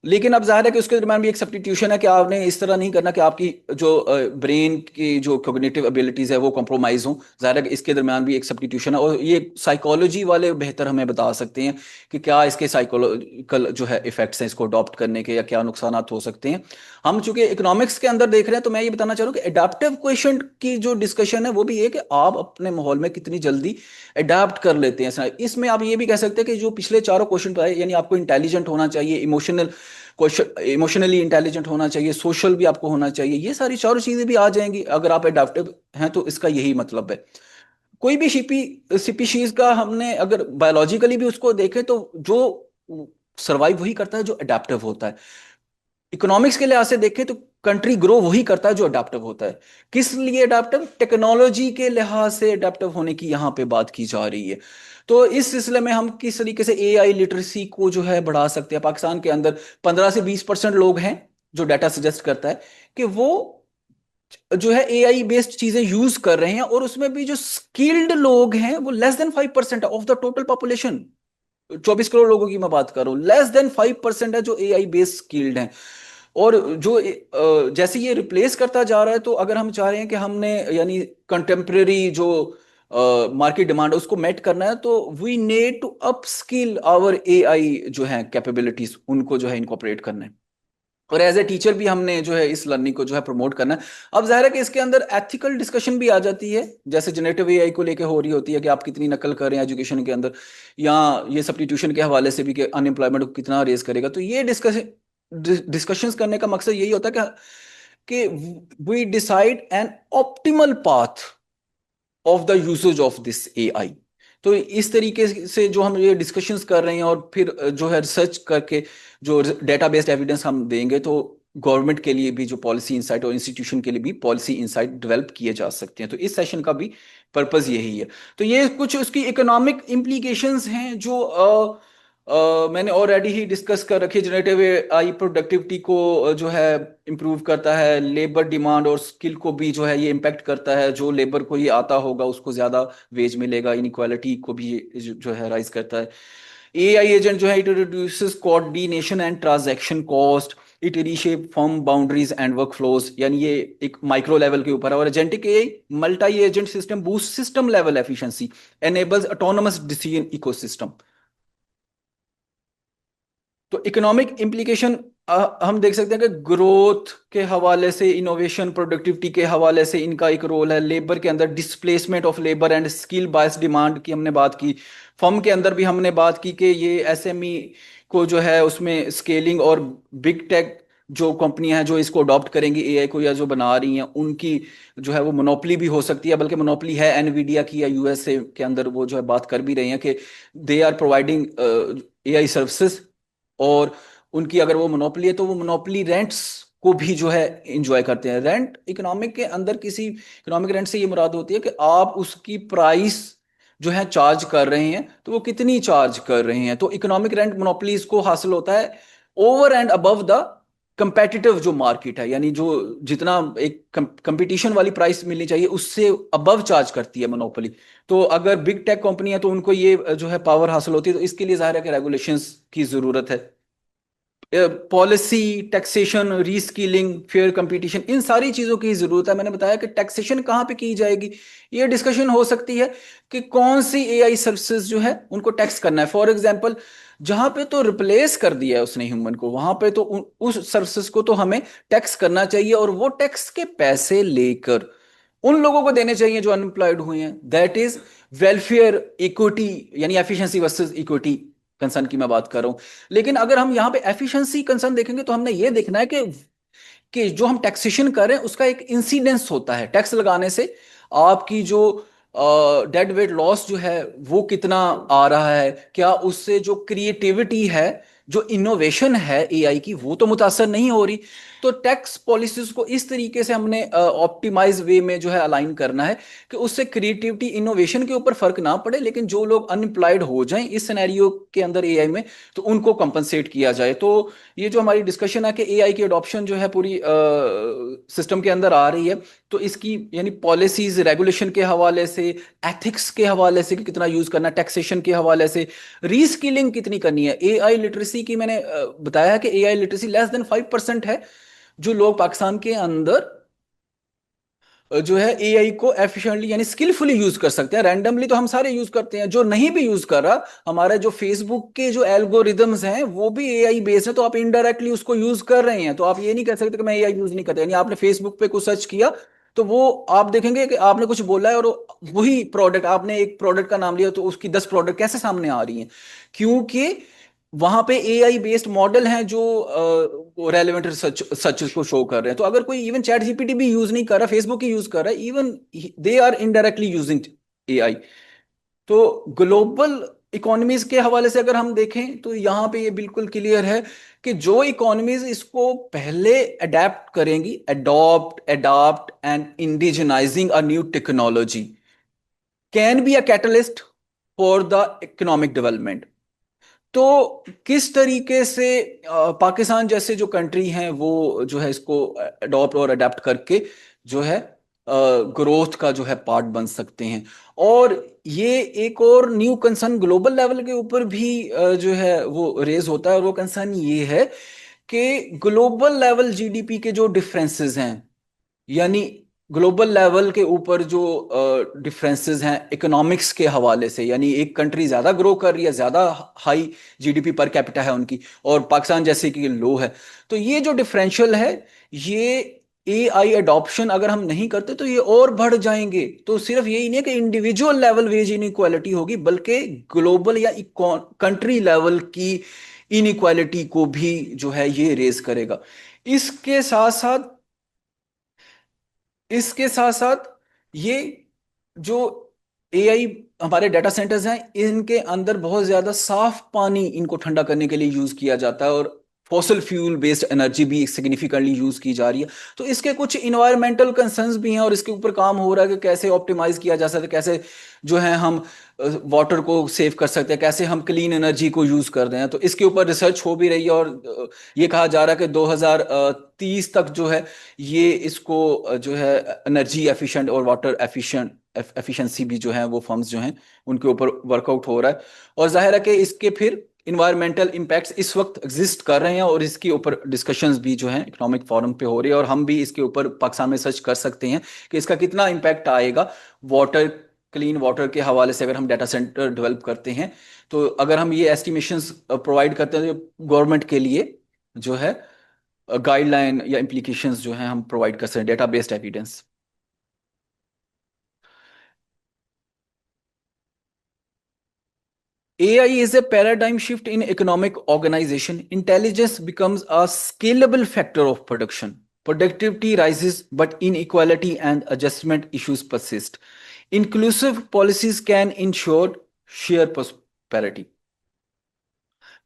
लेकिन अब जाहिर है कि उसके दरम्यान भी एक सब्स्टिट्यूशन है कि आपने इस तरह नहीं करना कि आपकी जो ब्रेन की जो कॉग्निटिव एबिलिटीज है वो कॉम्प्रोमाइज हो। जाहिर है कि इसके दरम्यान भी एक सब्स्टिट्यूशन है, और ये साइकोलॉजी वाले बेहतर हमें बता सकते हैं कि क्या इसके साइकोलॉजिकल जो है इफेक्ट्स हैं इसको अडॉप्ट करने के, या क्या नुकसान हो सकते हैं। हम चूंकि इकोनॉमिक्स के अंदर देख रहे हैं, तो मैं ये बताना चाह रहा हूँ कि एडाप्टिव क्वेश्चन की जो डिस्कशन है वो भी ये कि आप अपने माहौल में कितनी जल्दी अडाप्ट कर लेते हैं। इसमें आप ये भी कह सकते हैं कि जो पिछले चारों क्वेश्चन पर आए, यानी आपको इंटेलिजेंट होना चाहिए, इमोशनली इंटेलिजेंट होना चाहिए, सोशल भी आपको होना चाहिए, ये सारी चारों चीजें भी आ जाएंगी अगर आप अडाप्टिव हैं। तो इसका यही मतलब है। कोई भी स्पीशीज का हमने अगर बायोलॉजिकली भी उसको देखें, तो जो सर्वाइव वही करता है जो अडेप्टिव होता है। इकोनॉमिक्स के लिहाज से देखें तो कंट्री ग्रो वही करता है जो अडेप्टिव होता है। किस लिए अडेप्टिव? टेक्नोलॉजी के लिहाज से अडेप्टिव होने की यहां पे बात की जा रही है। तो इस सिलसिले में हम किस तरीके से एआई लिटरेसी को जो है बढ़ा सकते हैं। पाकिस्तान के अंदर 15 से 20% लोग हैं, जो डाटा सजेस्ट करता है कि वो जो है एआई बेस्ड चीजें यूज कर रहे हैं, और उसमें भी जो स्किल्ड लोग हैं वो less than 5% of the total population. 24 crore लोगों की मैं बात कर रहा हूं, लेस देन 5% है जो एआई बेस्ड स्किल्ड हैं। और जो जैसे ये रिप्लेस करता जा रहा है, तो अगर हम चाह रहे हैं कि हमने यानी कंटेम्प्रेरी जो मार्केट डिमांड है उसको मेट करना है, तो we need to upskill our AI जो है कैपेबिलिटीज, उनको जो है इनकॉर्पोरेट करना है। और एज ए टीचर भी हमने जो है इस लर्निंग को जो है प्रमोट करना है। अब जाहिर है कि इसके अंदर एथिकल डिस्कशन भी आ जाती है, जैसे जनरेटिव एआई को लेके हो रही होती है कि आप कितनी नकल कर रहे हैं एजुकेशन के अंदर, या ये सब्स्टिट्यूशन के हवाले से भी कि अनएम्प्लॉयमेंट को कितना रेज करेगा। तो ये डिस्कशंस करने का मकसद यही होता है कि we decide an optimal path of the usage of this AI. तो इस तरीके से जो हम ये डिस्कशंस कर रहे हैं, और फिर जो है रिसर्च करके जो डेटा बेस्ड एविडेंस हम देंगे, तो गवर्नमेंट के लिए भी जो पॉलिसी इंसाइट और इंस्टीट्यूशन के लिए भी पॉलिसी इंसाइट डेवलप किए जा सकते हैं। तो इस सेशन का भी पर्पस यही है। तो ये कुछ उसकी इकोनॉमिक इम्प्लीकेशंस हैं जो मैंने ऑलरेडी ही डिस्कस कर रखी है। जनरेटिव एआई प्रोडक्टिविटी को जो है इंप्रूव करता है, लेबर डिमांड और स्किल को भी जो है ये इम्पैक्ट करता है। जो लेबर को ये आता होगा उसको ज्यादा वेज मिलेगा, इनइक्वालिटी को भी जो है राइज करता है। एआई एजेंट जो है it reduces coordination and transaction cost, it reshape firm boundaries and work flows, यानी ये एक माइक्रो लेवल के ऊपर है। और agentic AI multi agent system boost system level efficiency, enables autonomous decision ecosystem. तो इकोनॉमिक इम्प्लीकेशन हम देख सकते हैं कि ग्रोथ के हवाले से, इनोवेशन, प्रोडक्टिविटी के हवाले से इनका एक रोल है। लेबर के अंदर displacement of labour and skill bias demand की हमने बात की। फर्म के अंदर भी हमने बात की कि ये एसएमई को जो है उसमें स्केलिंग, और बिग टेक जो कंपनियां हैं जो इसको अडॉप्ट करेंगी एआई को या जो बना रही हैं, उनकी जो है वो मोनोपोली भी हो सकती है, बल्कि मोनोपोली है एनवीडिया की, या यूएसए के अंदर वो जो है बात कर भी रही हैं कि they are providing AI services. और उनकी अगर वो मोनोपोली है तो वो मोनोपोली रेंट्स को भी जो है इंजॉय करते हैं। रेंट इकोनॉमिक के अंदर, किसी इकोनॉमिक रेंट से ये मुराद होती है कि आप उसकी प्राइस जो है चार्ज कर रहे हैं, तो वो कितनी चार्ज कर रहे हैं। तो इकोनॉमिक रेंट मोनोपोलीज को हासिल होता है over and above the competitive जो मार्केट है, यानी जो जितना एक कंपटीशन वाली प्राइस मिलनी चाहिए उससे अबव चार्ज करती है मोनोपोली। तो अगर बिग टेक कंपनी है तो उनको ये जो है पावर हासिल होती है, तो इसके लिए जाहिर है कि रेगुलेशंस की जरूरत है। Policy, taxation, reskilling, fair competition, इन सारी चीजों की जरूरत है। मैंने बताया कि टैक्सेशन कहाँ पे की जाएगी, ये डिस्कशन हो सकती है कि कौन सी एआई सर्विसेज जो है उनको टैक्स करना है। फॉर एग्जांपल, जहां पे तो रिप्लेस कर दिया है उसने ह्यूमन को, वहां पे तो उस सर्विसेज को तो हमें टैक्स करना चाहिए, और वो टैक्स के पैसे लेकर उन लोगों को देने चाहिए जो अनएम्प्लॉयड हुए हैं। दैट इज वेलफेयर इक्विटी, यानी एफिशिएंसी वर्सेस इक्विटी कंसर्न की मैं बात कर रहा हूं। लेकिन अगर हम यहाँ पे एफिशिएंसी कंसर्न देखेंगे तो हमने ये देखना है कि जो हम टैक्सेशन कर रहे हैं उसका एक इंसिडेंस होता है। टैक्स लगाने से आपकी जो डेड वेट लॉस जो है वो कितना आ रहा है, क्या उससे जो क्रिएटिविटी है, जो इनोवेशन है एआई की, वो तो मुतासर नहीं हो रही। तो टैक्स पॉलिसीज को इस तरीके से हमने ऑप्टिमाइज वे में जो है अलाइन करना है कि उससे क्रिएटिविटी, इनोवेशन के ऊपर फर्क ना पड़े, लेकिन जो लोग अनएम्प्लॉयड हो जाएं इस सिनेरियो के अंदर एआई में, तो उनको कंपनसेट किया जाए। तो ये जो हमारी डिस्कशन है कि एआई की अडॉप्शन जो है पूरी सिस्टम के अंदर आ रही है, तो इसकी यानी पॉलिसीज, रेगुलेशन के हवाले से, एथिक्स के हवाले से कि कितना यूज करना, टैक्सेशन के हवाले से, रीस्किलिंग कितनी करनी है। एआई लिटरेसी की मैंने बताया कि एआई लिटरेसी लेस देन 5% है जो लोग पाकिस्तान के अंदर जो है एआई को एफिशिएंटली यानी स्किलफुली यूज कर सकते हैं। रैंडमली तो हम सारे यूज करते हैं, जो नहीं भी यूज कर रहा, हमारे जो फेसबुक के जो एल्गोरिदम्स हैं वो भी एआई बेस्ड है, तो आप इनडायरेक्टली उसको यूज कर रहे हैं। तो आप ये नहीं कह सकते कि मैं एआई यूज नहीं करता। यानी आपने फेसबुक पे कुछ सर्च किया तो वो आप देखेंगे कि आपने कुछ बोला है, और वही प्रोडक्ट, आपने एक प्रोडक्ट का नाम लिया तो उसकी 10 प्रोडक्ट कैसे सामने आ रही हैं, क्योंकि वहां पे एआई बेस्ड मॉडल हैं जो रेलेवेंट रिसर्च सच को शो कर रहे हैं। तो अगर कोई इवन चैट जीपीटी भी यूज नहीं कर रहा, फेसबुक ही यूज कर रहा है, even they are indirectly using AI. तो ग्लोबल इकोनॉमीज के हवाले से अगर हम देखें तो यहां पे ये बिल्कुल क्लियर है कि जो इकोनॉमीज इसको पहले अडेप्ट करेंगी, adopt, adopt and indigenising a new technology can be a catalyst for the economic development. तो किस तरीके से पाकिस्तान जैसे जो कंट्री हैं वो जो है इसको अडॉप्ट और अडेप्ट करके जो है ग्रोथ का जो है पार्ट बन सकते हैं। और ये एक और न्यू कंसर्न ग्लोबल लेवल के ऊपर भी जो है वो रेज होता है, और वो कंसर्न ये है कि ग्लोबल लेवल जीडीपी के जो डिफरेंसेस हैं, यानी ग्लोबल लेवल के ऊपर जो डिफरेंसेस हैं इकोनॉमिक्स के हवाले से, यानी एक कंट्री ज्यादा ग्रो कर रही है, ज्यादा हाई जीडीपी पर कैपिटा है उनकी, और पाकिस्तान जैसे कि लो है, तो ये जो डिफरेंशियल है, ये एआई अडॉप्शन अगर हम नहीं करते तो ये और बढ़ जाएंगे। तो सिर्फ यही नहीं है कि इंडिविजुअल लेवल वेज इनइक्वालिटी होगी, बल्कि ग्लोबल या कंट्री लेवल की इनइक्वालिटी को भी जो है ये रेज करेगा। इसके साथ साथ इसके साथ साथ ये जो एआई हमारे डाटा सेंटर्स हैं, इनके अंदर बहुत ज्यादा साफ पानी इनको ठंडा करने के लिए यूज किया जाता है, और फॉसिल फ्यूल बेस्ड एनर्जी भी सिग्निफिकेंटली यूज की जा रही है। तो इसके कुछ इन्वायरमेंटल कंसर्न्स भी हैं, और इसके ऊपर काम हो रहा है कि कैसे ऑप्टिमाइज किया जा सकता है, कैसे जो है हम वाटर को सेव कर सकते हैं, कैसे हम क्लीन एनर्जी को यूज कर रहे हैं। तो इसके ऊपर रिसर्च हो भी रही है, और ये कहा जा रहा है कि 2030 तक जो है ये इसको जो है एनर्जी एफिशिएंट और वाटर एफिशिएंसी भी जो है वो फर्म्स जो हैं उनके ऊपर वर्कआउट हो रहा है। और जाहिर है कि इसके फिर इन्वायरमेंटल इम्पैक्ट्स इस वक्त एग्जिस्ट कर रहे हैं, और इसके ऊपर डिस्कशंस भी जो हैं इकोनॉमिक फोरम पे हो रही है, और हम भी इसके ऊपर पाकिस्तान में सर्च कर सकते हैं कि इसका कितना इम्पैक्ट आएगा वाटर क्लीन वाटर के हवाले से अगर हम डाटा सेंटर डेवलप करते हैं, तो अगर हम ये एस्टिमेशंस प्रोवाइड करते हैं गवर्नमेंट के लिए, जो है गाइडलाइन या इम्प्लीकेशंस जो है हम प्रोवाइड कर सकते हैं, data based evidence. AI is a paradigm shift in economic organization. Intelligence becomes a scalable factor of production. Productivity rises, but inequality and adjustment issues persist. Inclusive policies can ensure sheer prosperity.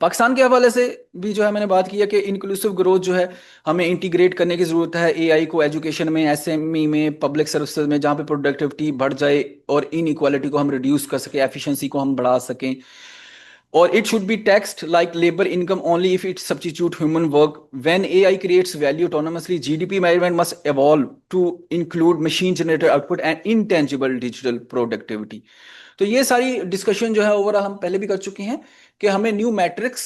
Pakistan के हवाले से भी जो है मैंने बात की है कि इंक्लूसिव ग्रोथ जो है हमें इंटीग्रेट करने की ज़रूरत है AI को एजुकेशन में, SME में, पब्लिक सर्विसेज में, जहाँ पे प्रोडक्टिविटी बढ़ जाए और इन इक्वालिटी को हम रिड्यूस कर सकें, एफिशिएंसी को हम बढ़ा सकें। Or it should be taxed like labor income only if it substitute human work. When AI creates value autonomously, GDP measurement must evolve to include machine generated output and intangible digital productivity. तो ये सारी discussion जो है overall हम पहले भी कर चुके हैं कि हमें new matrix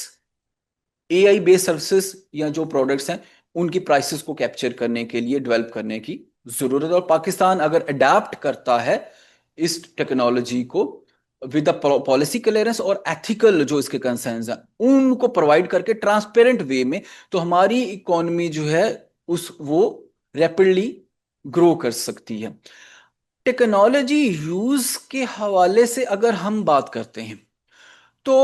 AI based services या जो प्रोडक्ट्स हैं उनकी प्राइसेस को कैप्चर करने के लिए डेवलप करने की जरूरत है। और पाकिस्तान अगर अडेप्ट करता है इस टेक्नोलॉजी को विद द पॉलिसी क्लियरेंस और एथिकल जो इसके कंसर्न्स हैं उनको प्रोवाइड करके ट्रांसपेरेंट वे में, तो हमारी इकोनॉमी जो है वो रैपिडली ग्रो कर सकती है। टेक्नोलॉजी यूज के हवाले से अगर हम बात करते हैं तो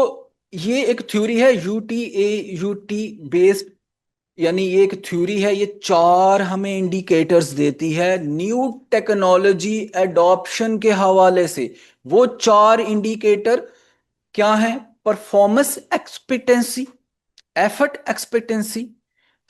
ये एक थ्योरी है UTAUT बेस्ड, यानी ये एक थ्योरी है, ये 4 हमें इंडिकेटर्स देती है न्यू टेक्नोलॉजी एडॉप्शन के हवाले से। वो 4 इंडिकेटर क्या हैं? Performance expectancy, effort expectancy,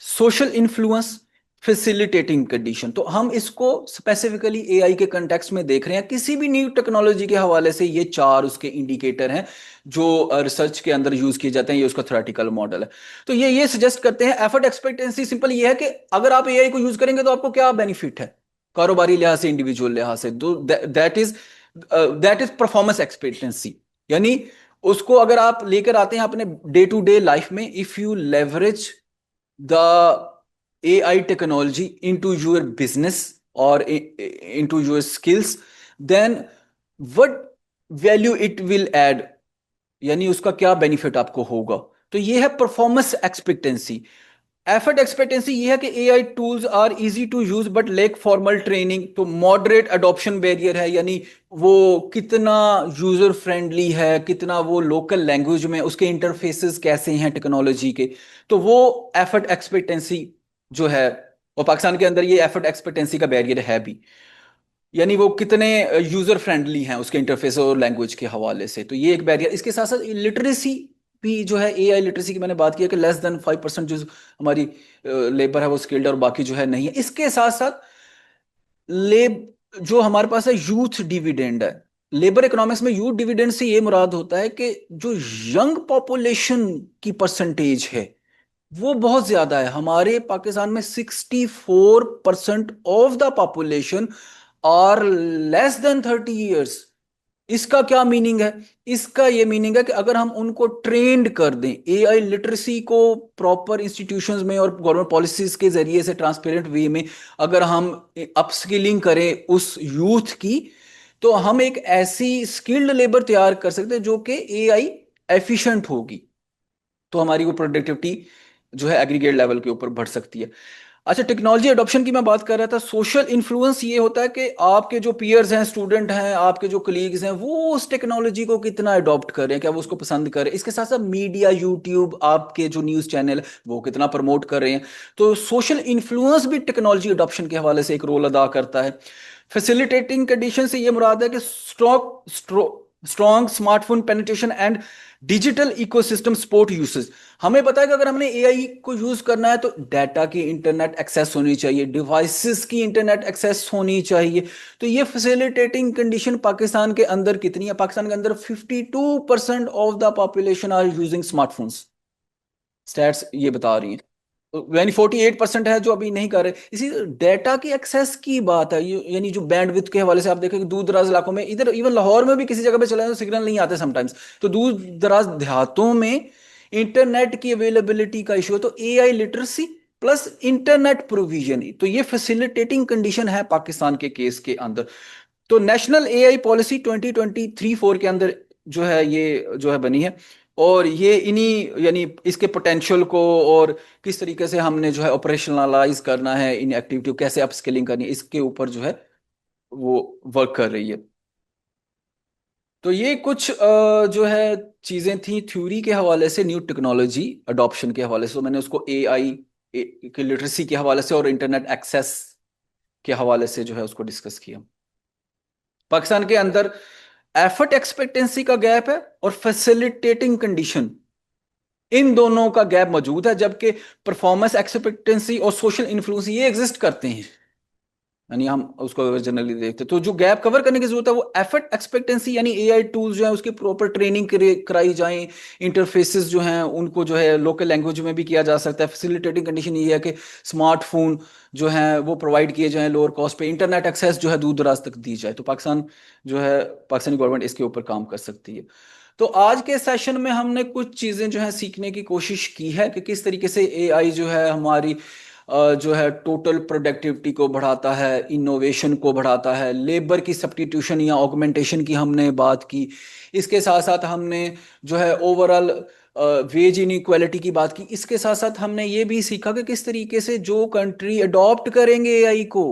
social influence, facilitating condition. तो हम इसको स्पेसिफिकली AI के कंटेक्स्ट में देख रहे हैं। किसी भी न्यू टेक्नोलॉजी के हवाले से ये 4 उसके इंडिकेटर हैं जो रिसर्च के अंदर यूज किए जाते हैं। ये उसका थ्योरेटिकल मॉडल है। तो ये सजेस्ट करते हैं एफर्ट एक्सपेक्टेंसी सिंपल ये है कि अगर आप AI को यूज करेंगे तो आपको क्या बेनिफिट है कारोबारी लिहाज से, इंडिविजुअल लिहाज से। दैट इज परफॉर्मेंस एक्सपेक्टेंसी, यानी उसको अगर आप लेकर आते हैं अपने डे टू डे लाइफ में, if you leverage the AI technology into your business or into your skills, then what value it will add, यानी उसका क्या बेनिफिट आपको होगा। तो ये है परफॉर्मेंस एक्सपेक्टेंसी। एफर्ट एक्सपेक्टेंसी ये है कि AI tools are easy to use but lack formal training. तो मॉडरेट अडॉप्शन बैरियर है, यानी वो कितना यूजर फ्रेंडली है, कितना वो लोकल लैंग्वेज में, उसके इंटरफेसेस कैसे हैं टेक्नोलॉजी के। तो वो एफर्ट एक्सपेक्टेंसी जो है, और पाकिस्तान के अंदर ये एफर्ट एक्सपेक्टेंसी का बैरियर है भी, यानी वो कितने यूजर फ्रेंडली हैं उसके इंटरफेस और लैंग्वेज के हवाले से। तो ये एक बैरियर। इसके साथ साथ लिटरेसी भी जो है, AI लिटरेसी की मैंने बात की है कि लेस देन 5% जो हमारी लेबर है वो स्किल्ड है और बाकी जो है नहीं है। इसके साथ साथ लेब जो हमारे पास है यूथ डिविडेंड है। लेबर इकोनॉमिक्स में यूथ डिविडेंड से ये मुराद होता है कि जो यंग पॉपुलेशन की परसेंटेज है वो बहुत ज्यादा है। हमारे पाकिस्तान में 64% of the population are less than 30 years. इसका क्या मीनिंग है? इसका ये मीनिंग है कि अगर हम उनको ट्रेंड कर दें AI लिटरेसी को प्रॉपर इंस्टीट्यूशंस में और गवर्नमेंट पॉलिसीज के जरिए से ट्रांसपेरेंट वे में अगर हम अपस्किलिंग करें उस यूथ की, तो हम एक ऐसी स्किल्ड लेबर तैयार कर सकते हैं जो कि AI एफिशिएंट होगी। तो हमारी वो प्रोडक्टिविटी जो है एग्रीगेट लेवल के ऊपर बढ़ सकती है। अच्छा, टेक्नोलॉजी अडॉप्शन की मैं बात कर रहा था। सोशल इन्फ्लुएंस ये होता है कि आपके जो पीयर्स हैं, स्टूडेंट हैं, आपके जो कलीग्स हैं, वो उस टेक्नोलॉजी को कितना अडॉप्ट कर रहे हैं, क्या वो उसको पसंद कर रहे हैं। इसके साथ साथ मीडिया, यूट्यूब, आपके जो न्यूज़ चैनल वो कितना प्रमोट कर रहे हैं। तो सोशल इन्फ्लुएंस भी टेक्नोलॉजी अडॉप्शन के हवाले से एक रोल अदा करता है। फैसिलिटेटिंग कंडीशन से ये मुराद है कि strong smartphone penetration and digital ecosystem support usage. हमें पता है कि अगर हमने AI को यूज करना है तो डाटा की इंटरनेट एक्सेस होनी चाहिए, डिवाइसेस की इंटरनेट एक्सेस होनी चाहिए। तो ये फैसिलिटेटिंग कंडीशन पाकिस्तान के अंदर कितनी है? पाकिस्तान के अंदर 52% of the population are using smartphones, stats ये बता रही हैं। यानी 48% है जो अभी नहीं कर रहे। इसी डेटा की एक्सेस की बात है, यानी जो बैंडविड्थ के हवाले से आप देखें कि दूर दराज इलाकों में, इधर इवन लाहौर में भी किसी जगह पे चले जाए तो सिग्नल नहीं आते समटाइम्स। तो दूर दराज देहातों में इंटरनेट की अवेलेबिलिटी का इशू है। तो AI literacy plus internet provision, तो ये फैसिलिटेटिंग कंडीशन है पाकिस्तान के केस के अंदर। तो नेशनल एआई पॉलिसी 2023-4 के अंदर जो है ये जो है बनी है, और ये इन्हीं यानी इसके पोटेंशियल को और किस तरीके से हमने जो है ऑपरेशनलाइज करना है, इन एक्टिविटी को कैसे अपस्किलिंग करनी है, इसके ऊपर जो है वो वर्क कर रही है। तो ये कुछ जो है चीजें थी थ्योरी के हवाले से, न्यू टेक्नोलॉजी अडॉप्शन के हवाले से। तो मैंने उसको एआई की लिटरेसी के हवाले से और इंटरनेट एक्सेस के हवाले से जो है उसको डिस्कस किया। पाकिस्तान के अंदर एफर्ट एक्सपेक्टेंसी का गैप है और फैसिलिटेटिंग कंडीशन, इन दोनों का गैप मौजूद है, जबकि परफॉर्मेंस एक्सपेक्टेंसी और सोशल इन्फ्लुएंस ये एग्जिस्ट करते हैं, यानी हम उसको जनरली देखते हैं। तो जो गैप कवर करने की जरूरत है वो एफर्ट एक्सपेक्टेंसी, यानी एआई टूल्स जो है उसकी प्रॉपर ट्रेनिंग कराई जाए, इंटरफेसेस जो हैं उनको जो है लोकल लैंग्वेज में भी किया जा सकता है। फैसिलिटेटिंग कंडीशन ये है कि स्मार्टफोन जो है वो प्रोवाइड किए जाएं लोअर कॉस्ट पे, इंटरनेट एक्सेस जो है दूर दराज तक दी जाए। तो पाकिस्तान जो है, पाकिस्तानी गवर्नमेंट इसके ऊपर काम कर सकती है। तो आज के सेशन में हमने कुछ चीजें जो है सीखने की कोशिश की है कि किस तरीके से एआई जो है हमारी जो है टोटल प्रोडक्टिविटी को बढ़ाता है, इनोवेशन को बढ़ाता है, लेबर की सब्स्टिट्यूशन या ऑगमेंटेशन की हमने बात की। इसके साथ साथ हमने जो है ओवरऑल वेज इनइक्वालिटी की बात की। इसके साथ साथ हमने ये भी सीखा कि किस तरीके से जो कंट्री अडॉप्ट करेंगे एआई को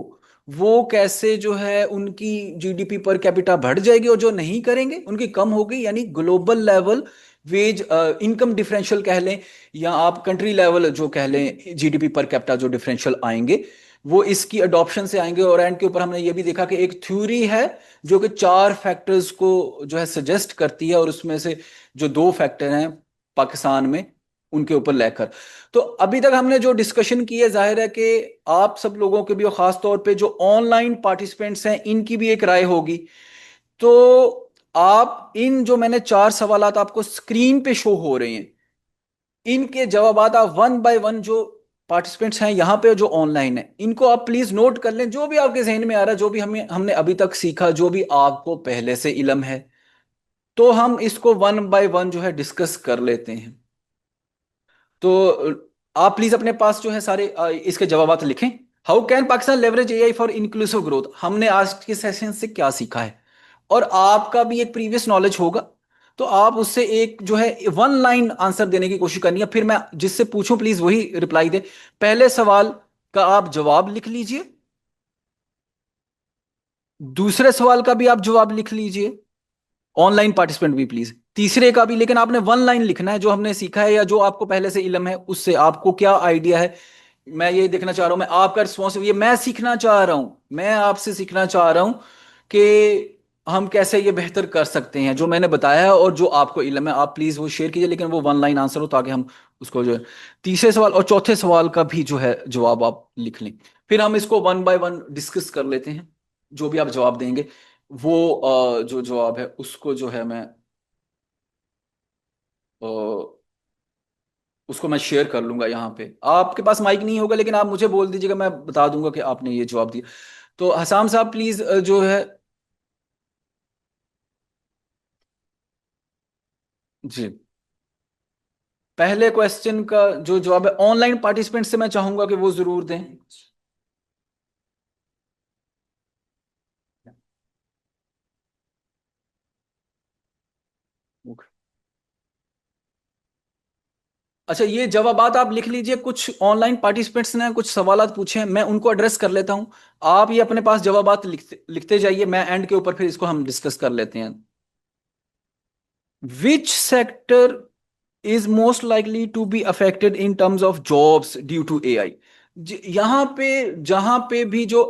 वो कैसे जो है उनकी जीडीपी पर कैपिटा बढ़ जाएगी, और जो नहीं करेंगे उनकी कम होगी। यानी global level wage income differential कह लें, या आप कंट्री लेवल जो कह लें जीडीपी पर कैपिटा जो डिफरेंशियल आएंगे वो इसकी अडॉप्शन से आएंगे। और एंड के ऊपर हमने ये भी देखा कि एक थ्योरी है जो कि 4 फैक्टर्स को जो है सजेस्ट करती है, और उसमें से जो 2 फैक्टर हैं पाकिस्तान में उनके ऊपर लेकर। तो अभी तक हमने जो डिस्कशन की है, जाहिर है कि आप सब लोगों के भी और खास तौर पे जो ऑनलाइन पार्टिसिपेंट्स हैं इनकी भी एक राय होगी। तो आप इन जो मैंने 4 सवालात आपको स्क्रीन पे शो हो रहे हैं, इनके जवाब आप वन बाय वन जो पार्टिसिपेंट्स हैं यहाँ पे जो ऑनलाइन है इनको आप प्लीज नोट कर लें। जो भी आपके जहन में आ रहा है, जो भी हमने अभी तक सीखा, जो भी आपको पहले से इल्म है, तो हम इसको वन बाय वन जो है डिस्कस कर लेते हैं। तो आप प्लीज अपने पास जो है सारे इसके जवाब लिखें। How can Pakistan leverage AI for inclusive growth, हमने आज के सेशन से क्या सीखा है, और आपका भी एक प्रीवियस नॉलेज होगा, तो आप उससे एक जो है वन लाइन आंसर देने की कोशिश करनी है। फिर मैं जिससे पूछूं प्लीज वही रिप्लाई दे। पहले सवाल का आप जवाब लिख लीजिए, दूसरे सवाल का भी आप जवाब लिख लीजिए, ऑनलाइन पार्टिसिपेंट भी प्लीज, तीसरे का भी। लेकिन आपने वन लाइन लिखना है, जो हमने सीखा है या जो आपको पहले से इल्म है उससे आपको क्या आइडिया है। मैं ये देखना चाह रहा हूं, मैं आपका रिस्पॉन्स, ये मैं सीखना चाह रहा हूं, मैं आपसे सीखना चाह रहा हूं कि हम कैसे ये बेहतर कर सकते हैं जो मैंने बताया है और जो आपको इल्म है। आप प्लीज वो शेयर कीजिए, लेकिन वो वन लाइन आंसर हो ताकि हम उसको जो है तीसरे सवाल और चौथे सवाल का भी जो है जवाब आप लिख लें। फिर हम इसको वन बाय वन डिस्कस कर लेते हैं। जो भी आप जवाब देंगे वो जो जवाब है उसको जो है मैं अ, उसको मैं शेयर कर लूंगा यहाँ पे। आपके पास माइक नहीं होगा, लेकिन आप मुझे बोल दीजिएगा, मैं बता दूंगा कि आपने ये जवाब दिया। तो हसाम साहब प्लीज जो है, जी, पहले क्वेश्चन का जो जवाब है ऑनलाइन पार्टिसिपेंट से मैं चाहूंगा कि वो जरूर दें। अच्छा, ये जवाबात आप लिख लीजिए। कुछ ऑनलाइन पार्टिसिपेंट्स ने कुछ सवालात पूछे हैं, मैं उनको एड्रेस कर लेता हूं। आप ये अपने पास जवाबात लिखते लिखते जाइए, मैं एंड के ऊपर फिर इसको हम डिस्कस कर लेते हैं। Which sector is most likely to be affected in terms of jobs due to AI। यहाँ पे जहां पे भी जो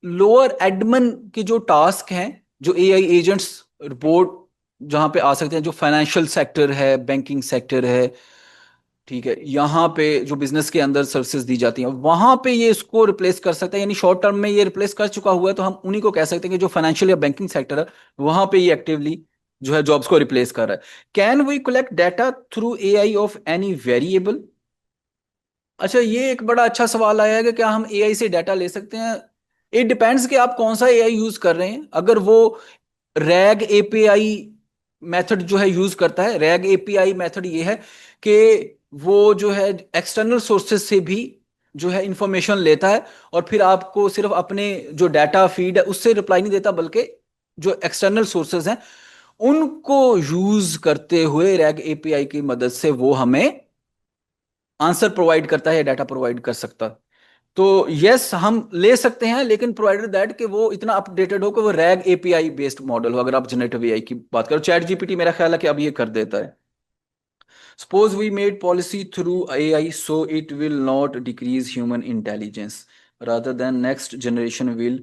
लोअर एडमिन के जो टास्क हैं, जो एआई एजेंट्स रिपोर्ट जहां पे आ सकते हैं, जो फाइनेंशियल सेक्टर है, बैंकिंग सेक्टर है, ठीक है, यहाँ पे जो बिजनेस के अंदर सर्विसेज दी जाती हैं वहां पे ये इसको रिप्लेस कर सकता है। यानी शॉर्ट टर्म में ये रिप्लेस कर चुका हुआ है, तो हम उन्हीं को कह सकते हैं कि जो फाइनेंशियल या बैंकिंग सेक्टर है वहां पे ये एक्टिवली जो है जॉब्स को रिप्लेस कर रहा है। Can we collect data through AI of any variable. अच्छा, ये एक बड़ा अच्छा सवाल आया है कि क्या हम एआई से डाटा ले सकते हैं। इट डिपेंड्स कि आप कौन सा एआई यूज कर रहे हैं। अगर वो रैग एपीआई मेथड जो है यूज करता है, रैग एपीआई मेथड ये है कि वो जो है एक्सटर्नल सोर्सेज से भी जो है इंफॉर्मेशन लेता है और फिर आपको सिर्फ अपने जो डाटा फीड है उससे रिप्लाई नहीं देता, बल्कि जो एक्सटर्नल सोर्सेज हैं उनको यूज करते हुए रैग एपीआई की मदद से वो हमें आंसर प्रोवाइड करता है या डाटा प्रोवाइड कर सकता है। तो यस हम ले सकते हैं, लेकिन प्रोवाइडेड दैट कि वो इतना अपडेटेड हो कि वो रैग एपीआई बेस्ड मॉडल हो। अगर आप जनरेटिव एआई की बात करो, चैट जीपीटी मेरा ख्याल है कि अब ये कर देता है। Suppose we made policy through AI so it will not decrease human intelligence. Rather than next generation will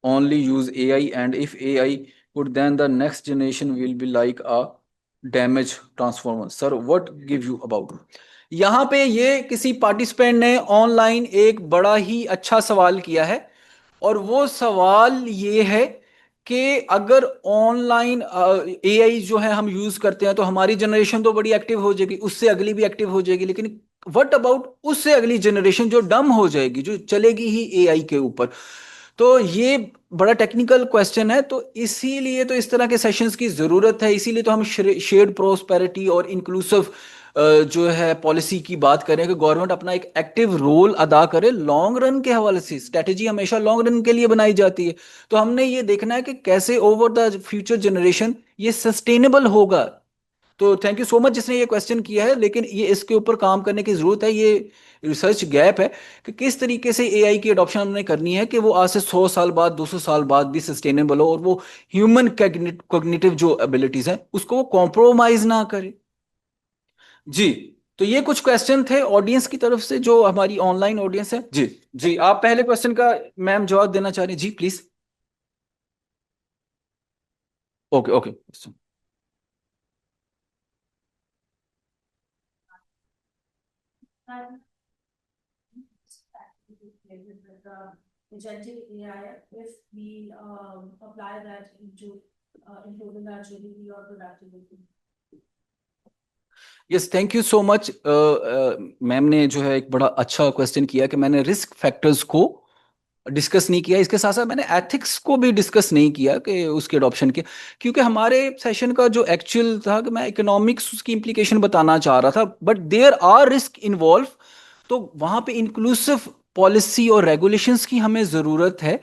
only use AI, and if AI could, then the next generation will be like a damaged transformer. Sir, what give you about? यहाँ पे ये किसी participant ने online एक बड़ा ही अच्छा सवाल किया है, और वो सवाल ये है कि अगर ऑनलाइन एआई जो है हम यूज करते हैं तो हमारी जनरेशन तो बड़ी एक्टिव हो जाएगी, उससे अगली भी एक्टिव हो जाएगी, लेकिन व्हाट अबाउट उससे अगली जनरेशन जो डम हो जाएगी, जो चलेगी ही एआई के ऊपर। तो ये बड़ा टेक्निकल क्वेश्चन है, तो इसीलिए तो इस तरह के सेशंस की जरूरत है, इसीलिए तो हम शेयर्ड प्रोस्पेरिटी और इंक्लूसिव जो है पॉलिसी की बात करें कि गवर्नमेंट अपना एक एक्टिव रोल अदा करे लॉन्ग रन के हवाले से। स्ट्रेटेजी हमेशा लॉन्ग रन के लिए बनाई जाती है, तो हमने ये देखना है कि कैसे ओवर द फ्यूचर जनरेशन ये सस्टेनेबल होगा। तो थैंक यू सो मच जिसने ये क्वेश्चन किया है, लेकिन ये इसके ऊपर काम करने की जरूरत है। ये रिसर्च गैप है कि किस तरीके से एआई की अडॉप्शन हमने करनी है कि वो आज से 100 साल बाद 200 साल बाद भी सस्टेनेबल हो, और वो ह्यूमन कॉग्निटिव जो एबिलिटीज हैं उसको वो कॉम्प्रोमाइज ना करे। जी, तो ये कुछ क्वेश्चन थे ऑडियंस की तरफ से, जो हमारी ऑनलाइन ऑडियंस है। जी जी, आप पहले क्वेश्चन का मैम जवाब देना चाह रहे हैं? जी please. Okay okay. with the agentic AI if we apply that into improving our GDP or productivity. Yes, thank you so much. Ma'am ने जो है एक बड़ा अच्छा क्वेश्चन किया कि मैंने रिस्क फैक्टर्स को डिस्कस नहीं किया, इसके साथ साथ मैंने एथिक्स को भी डिस्कस नहीं किया कि उसके अडॉप्शन के, क्योंकि हमारे सेशन का जो एक्चुअल था कि मैं इकोनॉमिक्स उसकी इम्प्लीकेशन बताना चाह रहा था, but there are risk involve. तो वहां पे इंक्लूसिव पॉलिसी और रेगुलेशंस की हमें ज़रूरत है,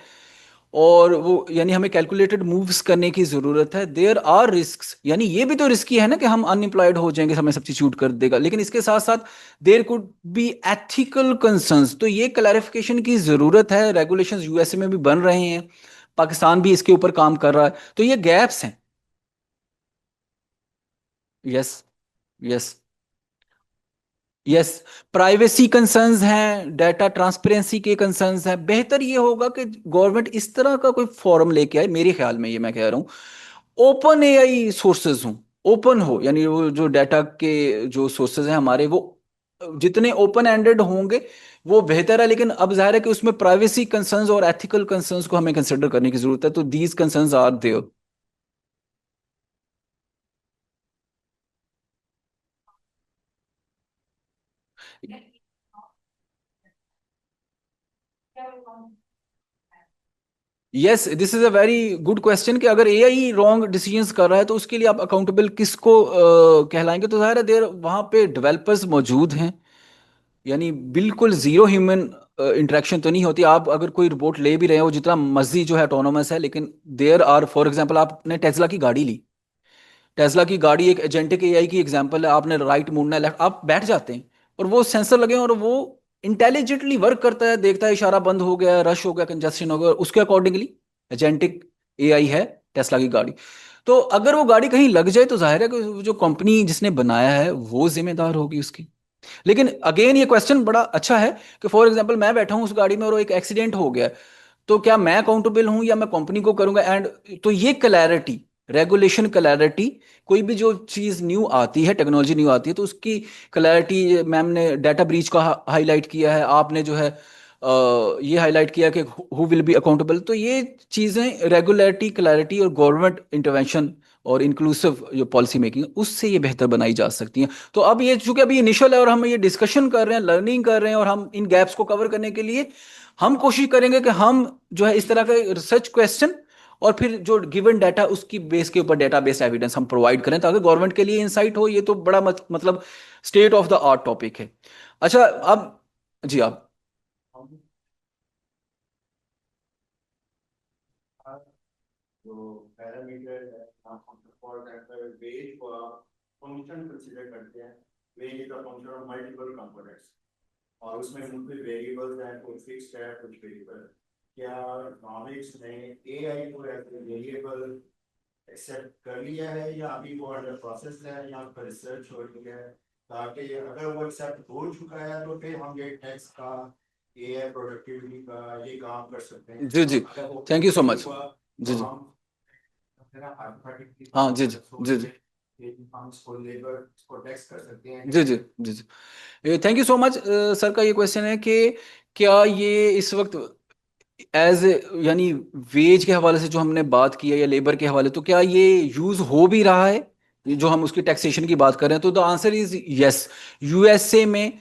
और वो यानी हमें कैलकुलेटेड मूव्स करने की जरूरत है। देयर आर रिस्क्स, यानी ये भी तो रिस्की है ना कि हम अनएम्प्लॉयड हो जाएंगे, हमें सब्स्टिट्यूट कर देगा, लेकिन इसके साथ साथ there could be ethical concerns. तो ये क्लैरिफिकेशन की जरूरत है। रेगुलेशंस यूएसए में भी बन रहे हैं, पाकिस्तान भी इसके ऊपर काम कर रहा है, तो ये गैप्स हैं। Yes yes yes, privacy concerns हैं, डाटा ट्रांसपेरेंसी के कंसर्न्स हैं। बेहतर ये होगा कि गवर्नमेंट इस तरह का कोई फॉरम लेके आए, मेरे ख्याल में, ये मैं कह रहा हूँ, ओपन एआई सोर्सेज हों, ओपन हो, यानी वो जो डाटा के जो सोर्सेज हैं हमारे, वो जितने ओपन एंडेड होंगे वो बेहतर है। लेकिन अब जाहिर है कि उसमें प्राइवेसी कंसर्न्स और एथिकल कंसर्न्स को हमें कंसिडर करने की जरूरत है, तो these concerns are there. Yes, this is a very good question कि अगर एआई रॉन्ग डिसीजंस कर रहा है तो उसके लिए आप अकाउंटेबल किसको कहलाएंगे? तो जाहिर है देर वहाँ पे डेवलपर्स मौजूद हैं, यानी बिल्कुल जीरो ह्यूमन इंटरेक्शन तो नहीं होती। आप अगर कोई रिपोर्ट ले भी रहे हो, जितना मर्जी जो है ऑटोनोमस है, लेकिन देर आर, फॉर एग्जांपल आपने टेस्ला की गाड़ी ली, टेस्ला की गाड़ी एक एजेंटिक एआई की एग्जांपल है। आपने राइट मोड़ना है, लेफ्ट, आप बैठ जाते हैं और वो सेंसर लगे हैं और वो इंटेलिजेंटली वर्क करता है, देखता है इशारा बंद हो गया, रश हो गया, कंजस्शन हो गया, और उसके अकॉर्डिंगली एजेंटिक एआई है टेस्ला की गाड़ी। तो अगर वो गाड़ी कहीं लग जाए तो जाहिर है कि जो कंपनी जिसने बनाया है वो जिम्मेदार होगी उसकी। लेकिन अगेन ये क्वेश्चन बड़ा अच्छा है कि फॉर एग्जांपल मैं बैठा हूं उस गाड़ी में और एक एक्सीडेंट हो गया, तो क्या मैं अकाउंटेबल हूं या मैं कंपनी को करूंगा? एंड तो ये क्लैरिटी, रेगुलेशन क्लैरिटी, कोई भी जो चीज न्यू आती है, टेक्नोलॉजी न्यू आती है, तो उसकी क्लैरिटी, मैम ने डाटा ब्रीच का हाईलाइट किया है, आपने जो है ये हाईलाइट किया कि हु विल बी अकाउंटेबल। तो ये चीजें रेगुलेटरी क्लैरिटी और गवर्नमेंट इंटरवेंशन और इंक्लूसिव जो पॉलिसी मेकिंग, उससे ये बेहतर बनाई जा सकती हैं। तो अब ये चूंकि अभी इनिशियल है और हम ये डिस्कशन कर रहे हैं, लर्निंग कर रहे हैं, और हम इन गैप्स को कवर करने के लिए हम कोशिश करेंगे कि हम जो है इस तरह का रिसर्च क्वेश्चन और फिर जो गिवन डाटा उसकी बेस के ऊपर डेटा बेस्ड एविडेंस हम प्रोवाइड करें ताकि गवर्नमेंट के लिए इंसाइट हो। ये तो बड़ा मतलब state of the art topic है। अच्छा, अब जी आप। जो पैरामीटर है फॉर एग्जांपल वेज को आप फंक्शन कंसीडर करते हैं, wage is a function of multiple components और उसमें कुछ वेरिएबल्स हैं, कुछ फिक्स्ड है, कुछ वेरिएबल। क्या इकोनॉमिक्स ने एआई को एज ए वेरिएबल एक्सेप्ट कर लिया है या अभी वो अंडर प्रोसेस है या पर रिसर्च हो रही है, ताकि अगर वो एक्सेप्ट हो चुका है तो फिर हम ये टैक्स का एआई प्रोडक्टिविटी का ये काम कर सकते हैं। जी जी, थैंक यू सो मच। जी जी, हाँ जी जी जी जी जी जी जी जी, thank you so much. Sir का ये क्वेश्चन है कि क्या ये इस वक्त एज यानी वेज के हवाले से जो हमने बात की है या लेबर के हवाले, तो क्या ये यूज हो भी रहा है ये जो हम उसकी टैक्सेशन की बात कर रहे हैं? तो the answer is yes. USA में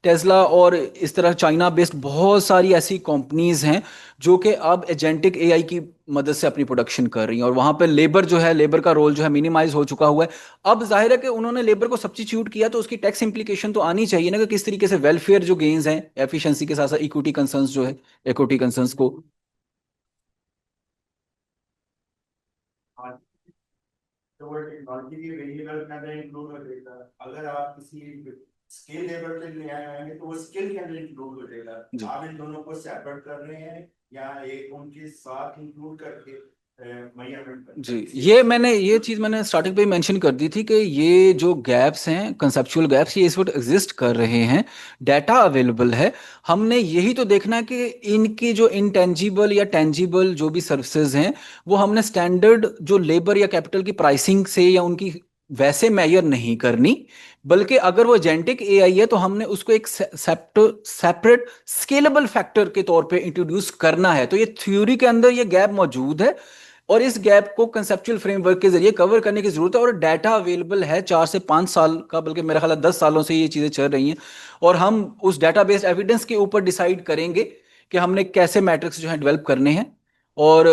टेस्ला और इस तरह चाइना बेस्ड बहुत सारी ऐसी कंपनीज हैं जो कि अब एजेंटिक एआई की मदद से अपनी प्रोडक्शन कर रही हैं, और वहां पर लेबर जो है, लेबर का रोल जो है मिनिमाइज हो चुका हुआ है। अब जाहिर है कि उन्होंने लेबर को सब्स्टिट्यूट किया तो उसकी टैक्स इंप्लीकेशन तो आनी चाहिए ना, कि किस तरीके से वेलफेयर जो गेन्स हैं एफिशिएंसी के साथ साथ इक्विटी कंसर्न्स जो है, इक्विटी कंसर्न्स को। तो वो टेक्नोलॉजी के वेरिएबल के अंदर इंक्लूड हो जाएगा। अगर आप किसी स्किल लेवल पे ले आएंगे तो वो स्किल के अंदर इंक्लूड हो जाएगा। आप इन दोनों को सेपरेट कर रहे हैं या एक उनके साथ इंक्लूड करके जी, ये चीज मैंने स्टार्टिंग पे ही मेंशन कर दी थी कि ये जो गैप्स हैं, कंसेप्चुअल गैप्स, ये इस वक्त एग्जिस्ट कर रहे हैं। डाटा अवेलेबल है, हमने यही तो देखना है कि इनकी जो इंटेंजिबल या टेंजिबल जो भी सर्विसेज हैं वो हमने स्टैंडर्ड जो लेबर या कैपिटल की प्राइसिंग से या उनकी वैसे मेजर नहीं करनी, बल्कि अगर वो एजेंटिक एआई है तो हमने उसको एक सेपरेट स्केलेबल फैक्टर के तौर पे इंट्रोड्यूस करना है। तो ये थ्योरी के अंदर ये गैप मौजूद है और इस गैप को कंसेप्चुअल फ्रेमवर्क के जरिए कवर करने की जरूरत है। और डाटा अवेलेबल है 4 से 5 साल का, बल्कि मेरा ख्याल है 10 सालों से ये चीजें चल रही हैं, और हम उस डाटा बेस्ड एविडेंस के ऊपर डिसाइड करेंगे कि हमने कैसे मैट्रिक्स जो है डेवलप करने हैं और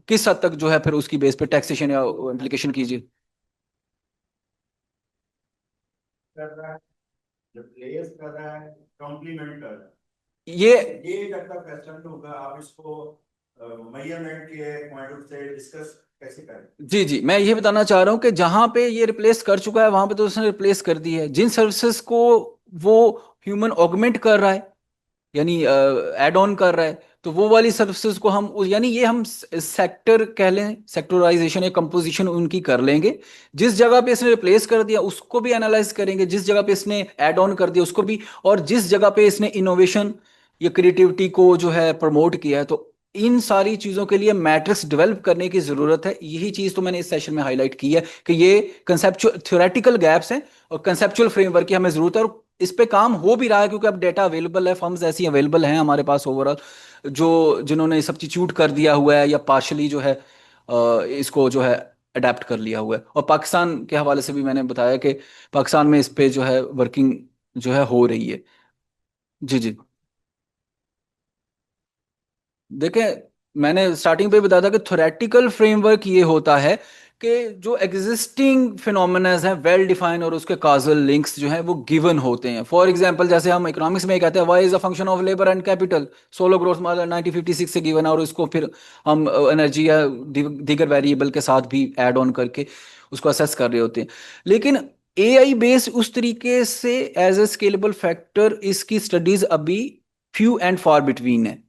किस हद तक जो है फिर उसकी बेस पे टैक्सेशन या इम्प्लीकेशन कीजिए। कर रहा है, रिप्लेस कर रहा है, कॉम्प्लीमेंट कर रहा है, ये एक अच्छा क्वेश्चन होगा। आप इसको मेजरमेंट के पॉइंट ऑफ से डिस्कस कैसे करें? जी जी, मैं ये बताना चाह रहा हूं कि जहां पे ये रिप्लेस कर चुका है वहां पे तो उसने रिप्लेस कर दी है। जिन सर्विसेज को वो ह्यूमन ऑगमेंट कर रहा है यानी ऐड ऑन कर रहा है, तो वो वाली सर्विसेज को हम यानी ये हम सेक्टर कह लें, सेक्टराइजेशन या कंपोजिशन उनकी कर लेंगे। जिस जगह पे इसने रिप्लेस कर दिया उसको भी एनालाइज करेंगे, जिस जगह पे इसने ऐड ऑन कर दिया उसको भी, और जिस जगह पे इसने इनोवेशन या क्रिएटिविटी को जो है प्रमोट किया है, तो इन सारी चीजों के लिए मैट्रिक्स डेवलप करने की जरूरत है। यही चीज तो मैंने इस सेशन में हाईलाइट की है कि ये कंसेप्चुअल थ्योरेटिकल गैप्स हैं और कंसेप्चुअल फ्रेमवर्क की हमें जरूरत है, और इस पे काम हो भी रहा है क्योंकि अब डेटा अवेलेबल है, फर्म्स ऐसी अवेलेबल हैं हमारे पास ओवरऑल जो जिन्होंने सब्स्टिट्यूट कर दिया हुआ है या पार्शली जो है इसको जो है अडेप्ट कर लिया हुआ है। और पाकिस्तान के हवाले से भी मैंने बताया कि पाकिस्तान में इस पे जो है वर्किंग जो है हो रही है। जी जी, देखें मैंने स्टार्टिंग पे बताया था कि थ्योरेटिकल फ्रेमवर्क ये होता है कि जो एग्जिस्टिंग फिनोमेनाज हैं वेल डिफाइन और उसके काजल लिंक्स जो हैं वो गिवन होते हैं। फॉर एग्जांपल जैसे हम इकोनॉमिक्स में कहते हैं Y is a function of labour and capital, Solow growth model 1956 से गिवन है, और उसको फिर हम एनर्जी या दीगर वेरिएबल के साथ भी ऐड ऑन करके उसको असेस कर रहे होते हैं। लेकिन एआई बेस उस तरीके से एज ए स्केलेबल फैक्टर इसकी स्टडीज अभी फ्यू एंड फार बिटवीन है।